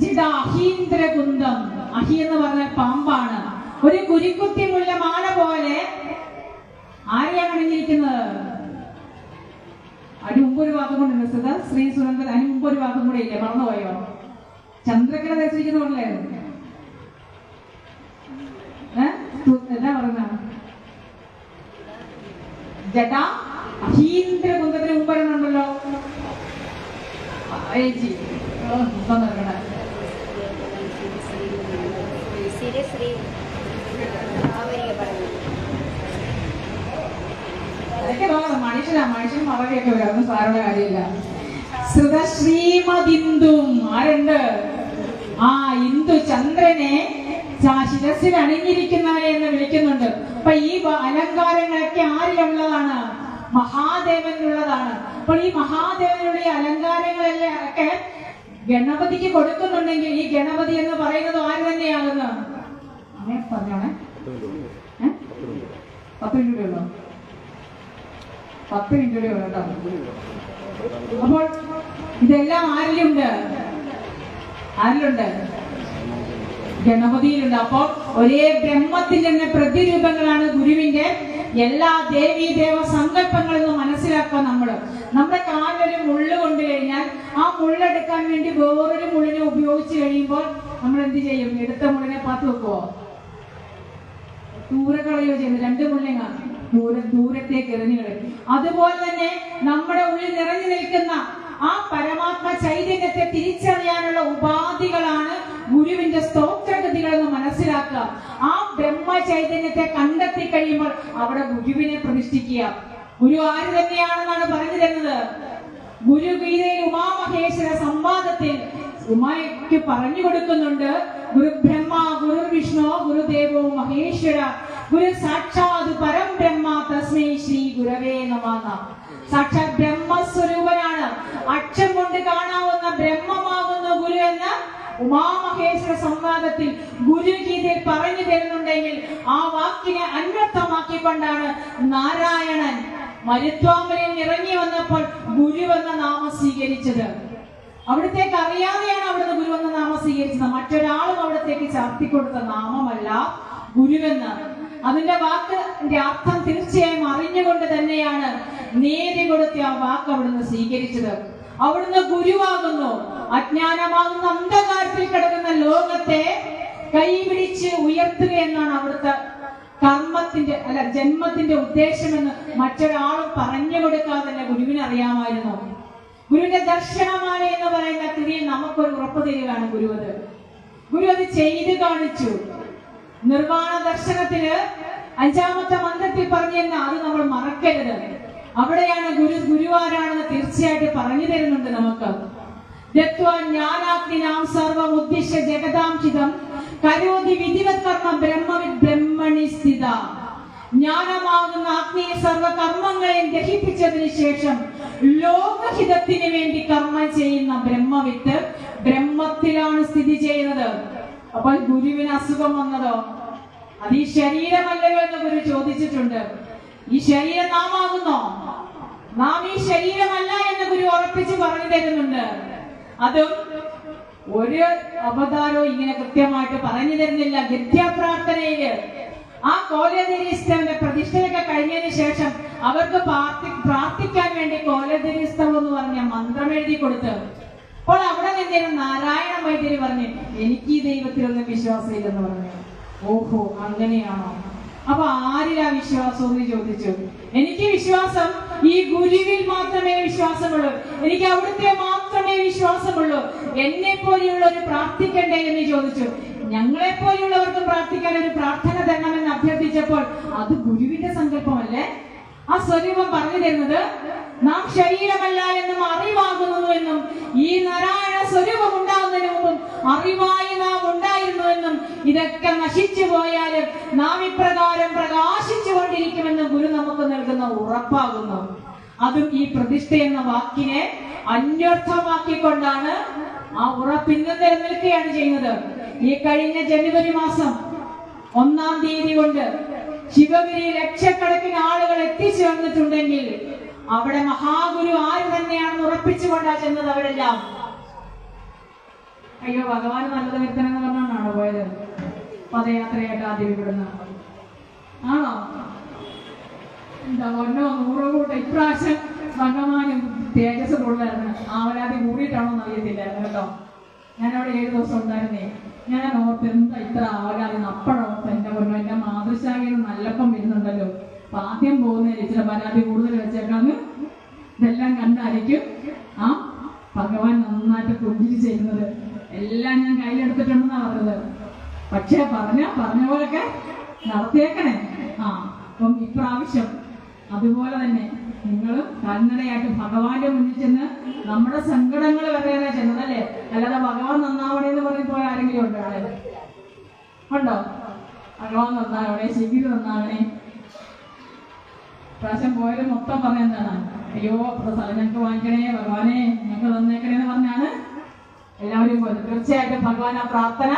ജിഡ അഹീന്ദ്രകുന്തം, അഹി എന്ന് പറഞ്ഞാൽ പാമ്പാണ്. ഒരു കുരിക്കുത്തി മുല്ല മാല പോലെ ആരെയാണ് അണിഞ്ഞിരിക്കുന്നത്? അതിന് മുമ്പ് ഒരു വാക്കും കൂടെ ഉണ്ട് ശ്രീ സുരേന്ദ്രൻ. അതിന് മുമ്പ് ഒരു വാക്കും കൂടെ ഇല്ലേ? മറന്നുപോയോ? ചന്ദ്രക്കല ധരിച്ചിരിക്കുന്ന പോലെ എന്താ പറഞ്ഞ ജട അഹീന്ദ്ര കുന്തത്തിന് മുമ്പൊരെണ്ണുണ്ടല്ലോ. മനുഷ്യൻ മറവിയൊക്കെ വരും. അതൊന്നും സാരുടെ കാര്യമില്ല. ശ്രീമദിന്ദും ആരുണ്ട്? ആ ഇന്ദു ചന്ദ്രനെ ശിരസിൽ അണിഞ്ഞിരിക്കുന്നവരെ എന്ന് വിളിക്കുന്നുണ്ട്. അപ്പൊ ഈ അലങ്കാരങ്ങളൊക്കെ ആരിലുള്ളതാണ്? മഹാദേവനുള്ളതാണ്. അപ്പോൾ ഈ മഹാദേവനുള്ള ഈ അലങ്കാരങ്ങളെല്ലാം ഒക്കെ ഗണപതിക്ക് കൊടുക്കുന്നുണ്ടെങ്കിൽ ഈ ഗണപതി എന്ന് പറയുന്നത് ആര് തന്നെയാകുന്നു? അങ്ങനെ പറഞ്ഞോണേ. 10 മിനിറ്റ് ഉള്ളോ? 10 മിനിറ്റ് കേട്ടോ. അപ്പോൾ ഇതെല്ലാം ആരിലുണ്ട്? ഗണപതിയിലുണ്ട്. അപ്പോൾ ഒരേ ബ്രഹ്മത്തിന്റെ തന്നെ പ്രതിരൂപങ്ങളാണ് ഗുരുവിന്റെ എല്ലാ ദേവീ ദേവ സങ്കല്പങ്ങളെന്ന് മനസ്സിലാക്കുക. നമ്മുടെ കാലൊരു മുള്ള് കൊണ്ടു കഴിഞ്ഞാൽ ആ മുള്ളെടുക്കാൻ വേണ്ടി വേറൊരു മുള്ളിനെ ഉപയോഗിച്ച് കഴിയുമ്പോൾ നമ്മൾ എന്ത് ചെയ്യും? എടുത്ത മുള്ളിനെ പാത്ത് വെക്കുവോ? ദൂരെ കളയോ ചെയ്യുന്നത്? 2 മുള്ളിങ്ങ ദൂരത്തേക്ക് എറിഞ്ഞു കളയും. അതുപോലെ തന്നെ നമ്മുടെ ഉള്ളിൽ നിറഞ്ഞു നിൽക്കുന്ന ആ പരമാത്മ ചൈതന്യത്തെ തിരിച്ചറിയാനുള്ള ഉപാധികളാണ് ഗുരുവിന്റെ സ്തോത്രഗതികൾ എന്ന് മനസ്സിലാക്കുക. ആ ബ്രഹ്മ ചൈതന്യത്തെ കണ്ടെത്തി കഴിയുമ്പോൾ അവിടെ ഗുരുവിനെ പ്രതിഷ്ഠിക്കുക. ഗുരു ആര് തന്നെയാണെന്നാണ് പറഞ്ഞു തരുന്നത്. ഗുരു ഗീതയിൽ ഉമാമഹേശ്വര സംവാദത്തിൽ ഉമയ്ക്ക് പറഞ്ഞു കൊടുക്കുന്നുണ്ട്. ഗുരു ബ്രഹ്മ, ഗുരു വിഷ്ണു, ഗുരുദേവോ മഹേശ്വര, ഗുരു സാക്ഷാത് പരം ബ്രഹ്മ, തസ്മൈ ശ്രീ ഗുരവേ നമഃ. സാക്ഷാത് ബ്രഹ്മസ്വരൂപനാണ്. അക്ഷം കൊണ്ട് കാണാവുന്ന ബ്രഹ്മമാകുന്ന ഗുരു എന്ന ഉമാമഹേശ്വര സംവാദത്തിൽ ഗുരു ഗീതയിൽ പറഞ്ഞു തരുന്നുണ്ടെങ്കിൽ ആ വാക്കിനെ അന്വർത്ഥമാക്കിക്കൊണ്ടാണ് നാരായണൻ മരുത്വാമനിൽ ഇറങ്ങി വന്നപ്പോൾ ഗുരു എന്ന നാമം സ്വീകരിച്ചത്. അവിടത്തേക്ക് അറിയാതെയാണ് അവിടുന്ന് ഗുരു എന്ന നാമം സ്വീകരിച്ചത്. മറ്റൊരാളും അവിടത്തേക്ക് ചാർത്തിക്കൊടുത്ത നാമമല്ല ഗുരുവെന്ന്. അതിന്റെ വാക്കിന്റെ അർത്ഥം തീർച്ചയായും അറിഞ്ഞുകൊണ്ട് തന്നെയാണ് നേരി കൊടുത്ത ആ വാക്ക് അവിടുന്ന് സ്വീകരിച്ചത്. അവിടുന്ന് ഗുരുവാകുന്നു. അജ്ഞാനമാകുന്ന അന്ധകാരത്തിൽ കിടക്കുന്ന ലോകത്തെ കൈപിടിച്ച് ഉയർത്തുക എന്നാണ് അവിടുത്തെ കർമ്മത്തിന്റെ ജന്മത്തിന്റെ ഉദ്ദേശമെന്ന് മറ്റൊരാളും പറഞ്ഞു കൊടുക്കാതെ തന്നെ ഗുരുവിന് അറിയാമായിരുന്നു. ഗുരുവിന്റെ ദർശനമാണ് എന്ന് പറയുന്ന ക്രിയയിൽ നമുക്കൊരു ഉറപ്പ് തരികയാണ് ഗുരു അത് ചെയ്ത് കാണിച്ചു. നിർവാണ ദർശനത്തിന് 5ാമത്തെ മന്ത്രത്തിൽ പറഞ്ഞിരുന്ന അത് നമ്മൾ മറക്കരുത്. അവിടെയാണ് ഗുരുവാരാണെന്ന് തീർച്ചയായിട്ടും പറഞ്ഞു തരുന്നുണ്ട് നമുക്ക്. ജ്ഞാനാഗ്നിനാം സർവം ഉദ്ദിശ്യ ജഗതാംശിതം കരോതി വിധിവത് കർമ്മ ബ്രഹ്മവിദ് ബ്രഹ്മണി സ്ഥിത. ജ്ഞാനമാകുന്ന അഗ്നിയെ സർവകർമ്മങ്ങളെയും ദഹിപ്പിച്ചതിന് ശേഷം ലോകഹിതത്തിന് വേണ്ടി കർമ്മം ചെയ്യുന്ന ബ്രഹ്മവിത്ത് ബ്രഹ്മത്തിലാണ് സ്ഥിതി ചെയ്യുന്നത്. അപ്പോൾ ഗുരുവിന് അസുഖം വന്നതോ? അത് ഈ ശരീരമല്ലയോ എന്ന് ഗുരു ചോദിച്ചിട്ടുണ്ട്. ഈ ശരീരം നാം ആകുന്നോ? നാം ഈ ശരീരമല്ല എന്ന് ഗുരു ഉറപ്പിച്ച് പറഞ്ഞു തരുന്നുണ്ട്. അതും ഒരു അവതാരവും ഇങ്ങനെ കൃത്യമായിട്ട് പറഞ്ഞു തരുന്നില്ല. ഗദ്യപ്രാർത്ഥനയില് ആ കോലതിരിസ്തവന്റെ പ്രതിഷ്ഠയൊക്കെ കഴിഞ്ഞതിന് ശേഷം അവർക്ക് പ്രാർത്ഥിക്കാൻ വേണ്ടി കോലതിരിസ്തവം എന്ന് പറഞ്ഞ മന്ത്രം എഴുതി കൊടുത്ത് അപ്പോൾ അവിടെ നിന്നേലും നാരായണ വൈദ്യര് പറഞ്ഞു എനിക്ക് ഈ ദൈവത്തിലൊന്നും വിശ്വാസമില്ലെന്ന് പറഞ്ഞു. ഓഹോ, അങ്ങനെയാണോ? അപ്പൊ ആരിലാ വിശ്വാസം എന്ന് ചോദിച്ചു. എനിക്ക് വിശ്വാസം ഈ ഗുരുവിൽ മാത്രമേ വിശ്വാസമുള്ളൂ. എനിക്ക് അവിടുത്തെ മാത്രമേ വിശ്വാസമുള്ളൂ. എന്നെ പോലെയുള്ളവർ പ്രാർത്ഥിക്കണ്ടേ എന്ന് ചോദിച്ചു. ഞങ്ങളെ പോലെയുള്ളവർക്കും പ്രാർത്ഥിക്കാൻ ഒരു പ്രാർത്ഥന തരണമെന്ന് അഭ്യർത്ഥിച്ചപ്പോൾ അത് ഗുരുവിന്റെ സങ്കല്പമല്ലേ? ആ സ്വരൂപം പറഞ്ഞു തരുന്നത് നാം ശരീരമല്ല എന്നും അറിവാകുന്നു എന്നും ഈ നാരായണ സ്വരൂപം ഉണ്ടാകുന്നതിന് മുമ്പും അറിവായി നാം ഉണ്ടായിരുന്നുവെന്നും ഇതൊക്കെ നശിച്ചു പോയാലും നാം ഇപ്രകാരം പ്രകാശിച്ചു കൊണ്ടിരിക്കുമെന്ന് ഗുരു നമുക്ക് നൽകുന്ന ഉറപ്പാകുന്നു. അതും ഈ പ്രതിഷ്ഠ എന്ന വാക്കിനെ അന്വർത്ഥമാക്കിക്കൊണ്ടാണ് ആ ഉറപ്പ് ഇന്ന് നിലനിൽക്കുകയാണ് ചെയ്യുന്നത്. ഈ കഴിഞ്ഞ ജനുവരി മാസം 1-ാം തീയതി കൊണ്ട് ശിവഗിരി ലക്ഷക്കണക്കിന് ആളുകൾ എത്തിച്ചേർന്നിട്ടുണ്ടെങ്കിൽ അവിടെ മഹാഗുരു ആര് തന്നെയാണെന്ന് ഉറപ്പിച്ചുകൊണ്ടാ ചെന്നത്. അവരെല്ലാം അയ്യോ ഭഗവാൻ നല്ലത് വരുത്തണമെന്ന് പറഞ്ഞാണോ പോയത്? പദയാത്രയായിട്ട് ആദ്യം ഇവിടുന്ന് ആണോ? എന്താ പൊന്നോ 100 കൂട്ടം. ഇപ്രാവശ്യം ഭഗവാനും തേജസ് കൂടുതലായിരുന്നു. ആവലാതി കൂടിയിട്ടാണോ എന്ന് അറിയത്തില്ലായിരുന്നു കേട്ടോ. ഞാനവിടെ 7 ദിവസം ഉണ്ടായിരുന്നേ. ഞാൻ ഓർത്ത് എന്താ ഇത്ര ആവലാതി. അപ്പോഴോർത്ത് എൻ്റെ പൊന്നോ, എൻ്റെ മാതൃശാഖയിൽ നല്ലപ്പം വരുന്നുണ്ടല്ലോ, അപ്പൊ ആദ്യം പോകുന്നതിന് ഇച്ചിരി പരാതി കൂടുതൽ വെച്ചേക്കാന്ന് ഇതെല്ലാം കണ്ടായിരിക്കും ആ ഭഗവാൻ നന്നായിട്ട് പുഞ്ചിരി ചെയ്യുന്നത്. എല്ലാം ഞാൻ കയ്യിലെടുത്തിട്ടുണ്ടെന്നാ പറഞ്ഞത്. പക്ഷെ പറഞ്ഞ പോലൊക്കെ നടത്തിയേക്കണേ. അപ്പം ഇപ്രാവശ്യം അതുപോലെ തന്നെ നിങ്ങൾ കന്നഡയായിട്ട് ഭഗവാന്റെ മുന്നിൽ ചെന്ന് നമ്മുടെ സങ്കടങ്ങൾ പറയാനാ ചെന്നതല്ലേ, അല്ലാതെ ഭഗവാൻ നന്നാവണേ എന്ന് പറഞ്ഞപ്പോൾ ആരെങ്കിലും ഉണ്ടോ? അവിടെ ഉണ്ടോ? ഭഗവാൻ നന്നാവണേ, ശിഖിരി നന്നാവണേ. പ്രാവശ്യം പോയാലും മൊത്തം പറഞ്ഞെന്താണ്? അയ്യോ അത്ര സ്ഥലം ഞങ്ങൾക്ക് വാങ്ങിക്കണേ ഭഗവാനെ, ഞങ്ങൾക്ക് തന്നേക്കണേ എന്ന് പറഞ്ഞാണ് എല്ലാവരും പോയത്. തീർച്ചയായിട്ടും ഭഗവാൻ ആ പ്രാർത്ഥന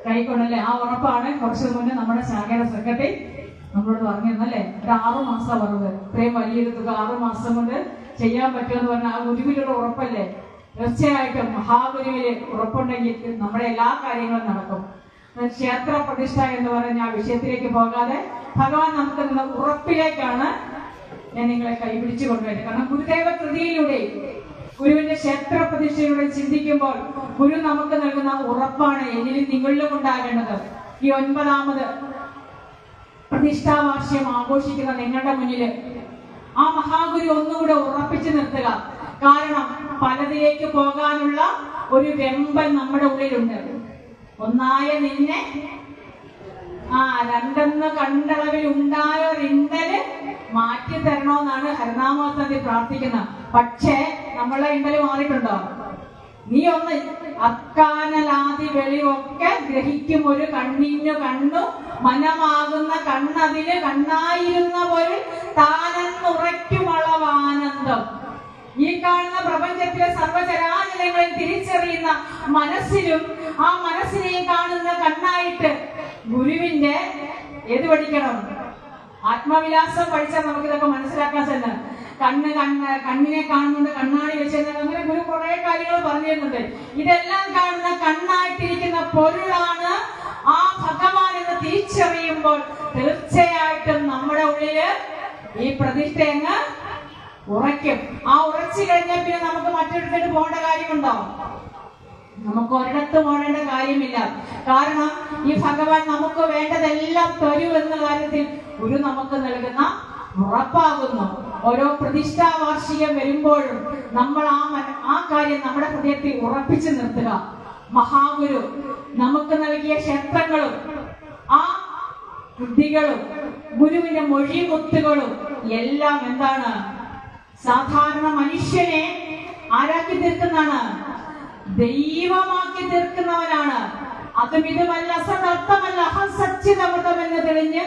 കൈക്കൊണ്ടല്ലേ. ആ ഉറപ്പാണ് കുറച്ചു മുന്നേ നമ്മുടെ ശാഖയുടെ സെക്രട്ടറി നമ്മളോട് പറഞ്ഞിരുന്നല്ലേ. ഒരു 6 മാസം പറഞ്ഞത്. ഇത്രയും വലിയൊരു തുക 6 മാസം കൊണ്ട് ചെയ്യാൻ പറ്റുമെന്ന് പറഞ്ഞാൽ ആ ഗുരുവിലുള്ള ഉറപ്പല്ലേ. തീർച്ചയായിട്ടും മഹാഗുരുവില് ഉറപ്പുണ്ടെങ്കിൽ നമ്മുടെ എല്ലാ കാര്യങ്ങളും നടക്കും. ക്ഷേത്ര പ്രതിഷ്ഠ എന്ന് പറഞ്ഞ ആ വിഷയത്തിലേക്ക് പോകാതെ ഭഗവാൻ നമുക്ക് തന്ന ഉറപ്പിലേക്കാണ് ഞാൻ നിങ്ങളെ കൈപിടിച്ചു കൊണ്ടുവരുന്നത്. കാരണം ഗുരുദേവ കൃതിയിലൂടെ ഗുരുവിന്റെ ക്ഷേത്ര പ്രതിഷ്ഠയിലൂടെ ചിന്തിക്കുമ്പോൾ ഗുരു നമുക്ക് നൽകുന്ന ഉറപ്പാണ് എന്നിലും നിങ്ങളിലും ഉണ്ടാകേണ്ടത്. ഈ 9ാമത് പ്രതിഷ്ഠാവാർഷികം ആഘോഷിക്കുന്ന നിങ്ങളുടെ മുന്നില് ആ മഹാഗുരു ഒന്നുകൂടെ ഉറപ്പിച്ചു നിർത്തുക. കാരണം പലതിലേക്ക് പോകാനുള്ള ഒരു വെമ്പൽ നമ്മുടെ ഉള്ളിലുണ്ട്. ഒന്നായ നിന്നെ രണ്ടെന്ന് കണ്ടളവിൽ ഉണ്ടായ റിണ്ടല് മാറ്റി തരണമെന്നാണ് ഹരിനാമത്തിൽ പ്രാർത്ഥിക്കുന്നത്. പക്ഷേ നമ്മളെ ഇണ്ടല് മാറിയിട്ടുണ്ടോ? നീ ഒന്ന് അക്കാനലാതി വെളിയൊക്കെ ഗ്രഹിക്കും ഒരു കണ്ണിനു കണ്ണു മനമാകുന്ന കണ്ണതില് കണ്ണായിരുന്ന ഒരു താനെന്നുറയ്ക്കുമളവാനന്ദം. ഈ കാണുന്ന പ്രപഞ്ചത്തിലെ സർവചരാചരങ്ങളിൽ തിരിച്ചറിയുന്ന മനസ്സിലും ആ മനസ്സിനെയും കാണുന്ന കണ്ണായിട്ട് ഗുരുവിന്റെ ഏത് പഠിക്കണം? ആത്മവിലാസം പഠിച്ചാൽ നമുക്കിതൊക്കെ മനസ്സിലാക്കാൻ തന്നെ. കണ്ണിനെ കാണുന്നുണ്ട്, കണ്ണാടി വെച്ചത്, അങ്ങനെ ഗുരു കുറെ കാര്യങ്ങൾ പറഞ്ഞു തരുന്നുണ്ട്. ഇതെല്ലാം കാണുന്ന കണ്ണായിട്ടിരിക്കുന്ന പൊരുളാണ് ആ ഭഗവാൻ എന്ന് തിരിച്ചറിയുമ്പോൾ തീർച്ചയായിട്ടും നമ്മുടെ ഉള്ളില് ഈ പ്രതിഷ്ഠ അങ്ങ് ഉറയ്ക്കും. ആ ഉറച്ചു കഴിഞ്ഞാൽ പിന്നെ നമുക്ക് മറ്റൊരിടത്തേക്ക് പോകേണ്ട കാര്യമുണ്ടോ? നമുക്ക് ഒരിടത്തും ഓടേണ്ട കാര്യമില്ല. കാരണം ഈ ഭഗവാൻ നമുക്ക് വേണ്ടതെല്ലാം തരൂ എന്ന കാര്യത്തിൽ ഗുരു നമുക്ക് നൽകുന്ന ഉറപ്പാകുന്നു. ഓരോ പ്രതിഷ്ഠാ വാർഷികം വരുമ്പോഴും നമ്മൾ ആ കാര്യം നമ്മുടെ ഹൃദയത്തിൽ ഉറപ്പിച്ചു നിർത്തുക. മഹാഗുരു നമുക്ക് നൽകിയ ക്ഷേത്രങ്ങളും ആ കൃതികളും ഗുരുവിന്റെ മൊഴിമുത്തുകളും എല്ലാം എന്താണ്? സാധാരണ മനുഷ്യനെ ആരാക്കി തീർക്കുന്നതാണ്? ദൈവമാക്കി തീർക്കുന്നവനാണ്. അതും ഇതുമല്ല, സദർത്ഥമല്ല, അഹം സച്ചിതമൃതമെന്ന് തെളിഞ്ഞ്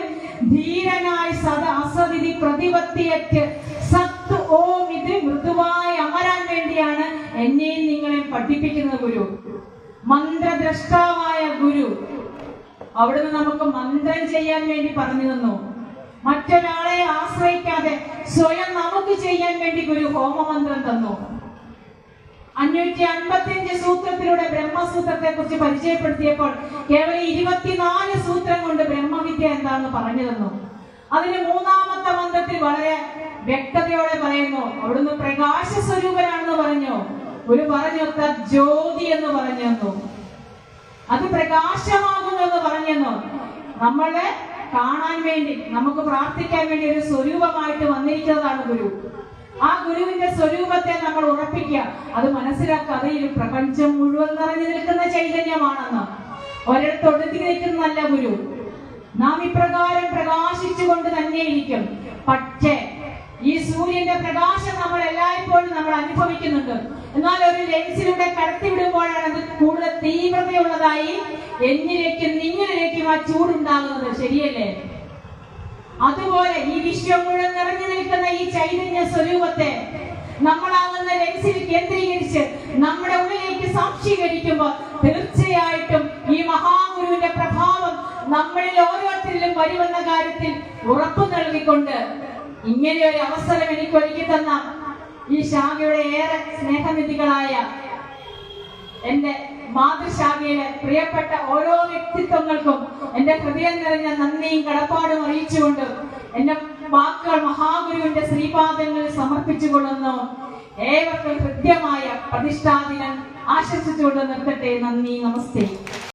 ധീരനായി അസതിഥി പ്രതിപത്തിയറ്റ് സത്ത് ഓം ഇത് മൃദുവായി അമരാൻ വേണ്ടിയാണ് എന്നെയും നിങ്ങളെ പഠിപ്പിക്കുന്ന ഗുരു. മന്ത്രദ്രഷ്ടാവായ ഗുരു അവിടുന്ന് നമുക്ക് മന്ത്രം ചെയ്യാൻ വേണ്ടി പറഞ്ഞു തന്നു. മറ്റൊരാളെ ആശ്രയിക്കാതെ സ്വയം നമുക്ക് ചെയ്യാൻ വേണ്ടി ഗുരു ഹോമമന്ത്രം തന്നു. 555 സൂത്രത്തിലൂടെ ബ്രഹ്മസൂത്രത്തെ കുറിച്ച് പരിചയപ്പെടുത്തിയപ്പോൾ കേവലം 24 സൂത്രം കൊണ്ട് ബ്രഹ്മവിദ്യ എന്താണെന്ന് പറഞ്ഞു തന്നു. അതിന് 3ാമത്തെ മന്ത്രത്തിൽ വളരെ വ്യക്തതയോടെ പറയുന്നു. അവിടുന്ന് പ്രകാശ സ്വരൂപനാണെന്ന് പറഞ്ഞു. ഒരു പറഞ്ഞു ജ്യോതി എന്ന് പറഞ്ഞു തന്നു. അത് പ്രകാശമാകുന്നു എന്ന് പറഞ്ഞു തന്നു. നമ്മളെ കാണാൻ വേണ്ടി, നമുക്ക് പ്രാർത്ഥിക്കാൻ വേണ്ടി ഒരു സ്വരൂപമായിട്ട് വന്നിരിക്കുന്നതാണ് ഗുരു. ആ ഗുരുവിന്റെ സ്വരൂപത്തെ നമ്മൾ ഉറപ്പിക്കുക. അത് മനസ്സിലാക്കുക. അത് ഈ പ്രപഞ്ചം മുഴുവൻ നിറഞ്ഞു നിൽക്കുന്ന ചൈതന്യമാണെന്ന്. ഒരിടത്ത് ഒടുക്കി നിൽക്കുന്നതല്ല ഗുരു. നാം ഇപ്രകാരം പ്രകാശിച്ചുകൊണ്ട് തന്നെ ഇരിക്കും. പക്ഷേ ഈ സൂര്യന്റെ പ്രകാശം നമ്മൾ എല്ലായ്പ്പോഴും നമ്മൾ അനുഭവിക്കുന്നുണ്ട്. എന്നാൽ ഒരു ലെൻസിലൂടെ കടത്തിവിടുമ്പോഴാണ് അത് കൂടുതൽ തീവ്രതയുള്ളതായി എന്നിലേക്കും നിങ്ങളിലേക്കും ആ ചൂടുണ്ടാകുന്നത്. ശരിയല്ലേ? അതുപോലെ ഈ വിശ്വം മുഴുവൻ നിറഞ്ഞു നിൽക്കുന്ന ഈ ചൈതന്യ സ്വരൂപത്തെ നമ്മളാകുന്ന ലെൻസിൽ കേന്ദ്രീകരിച്ച് നമ്മുടെ ഉള്ളിലേക്ക് സാക്ഷീകരിക്കുമ്പോൾ തീർച്ചയായിട്ടും ഈ മഹാഗുരുവിന്റെ പ്രഭാവം നമ്മളിൽ ഓരോരുത്തരിലും വരുമെന്ന കാര്യത്തിൽ ഉറപ്പു നൽകിക്കൊണ്ട് ഇങ്ങനെ ഒരു അവസരം എനിക്ക് ഒരുക്കി തന്ന ഈ ശാഖയുടെ ഏറെ സ്നേഹനിധികളായ എന്റെ മാതൃശാഖയിലെ പ്രിയപ്പെട്ട ഓരോ വ്യക്തിത്വങ്ങൾക്കും എന്റെ ഹൃദയം നിറഞ്ഞ നന്ദിയും കടപ്പാടും അറിയിച്ചുകൊണ്ട് എന്റെ വാക്കുകൾ മഹാഗുരുവിന്റെ ശ്രീപാദങ്ങളിൽ സമർപ്പിച്ചുകൊള്ളുന്നു. ഏവർക്കും ഹൃദ്യമായ പ്രതിഷ്ഠാദിനം ആശംസിച്ചുകൊണ്ട് നിർത്തട്ടെ. നന്ദി, നമസ്തേ.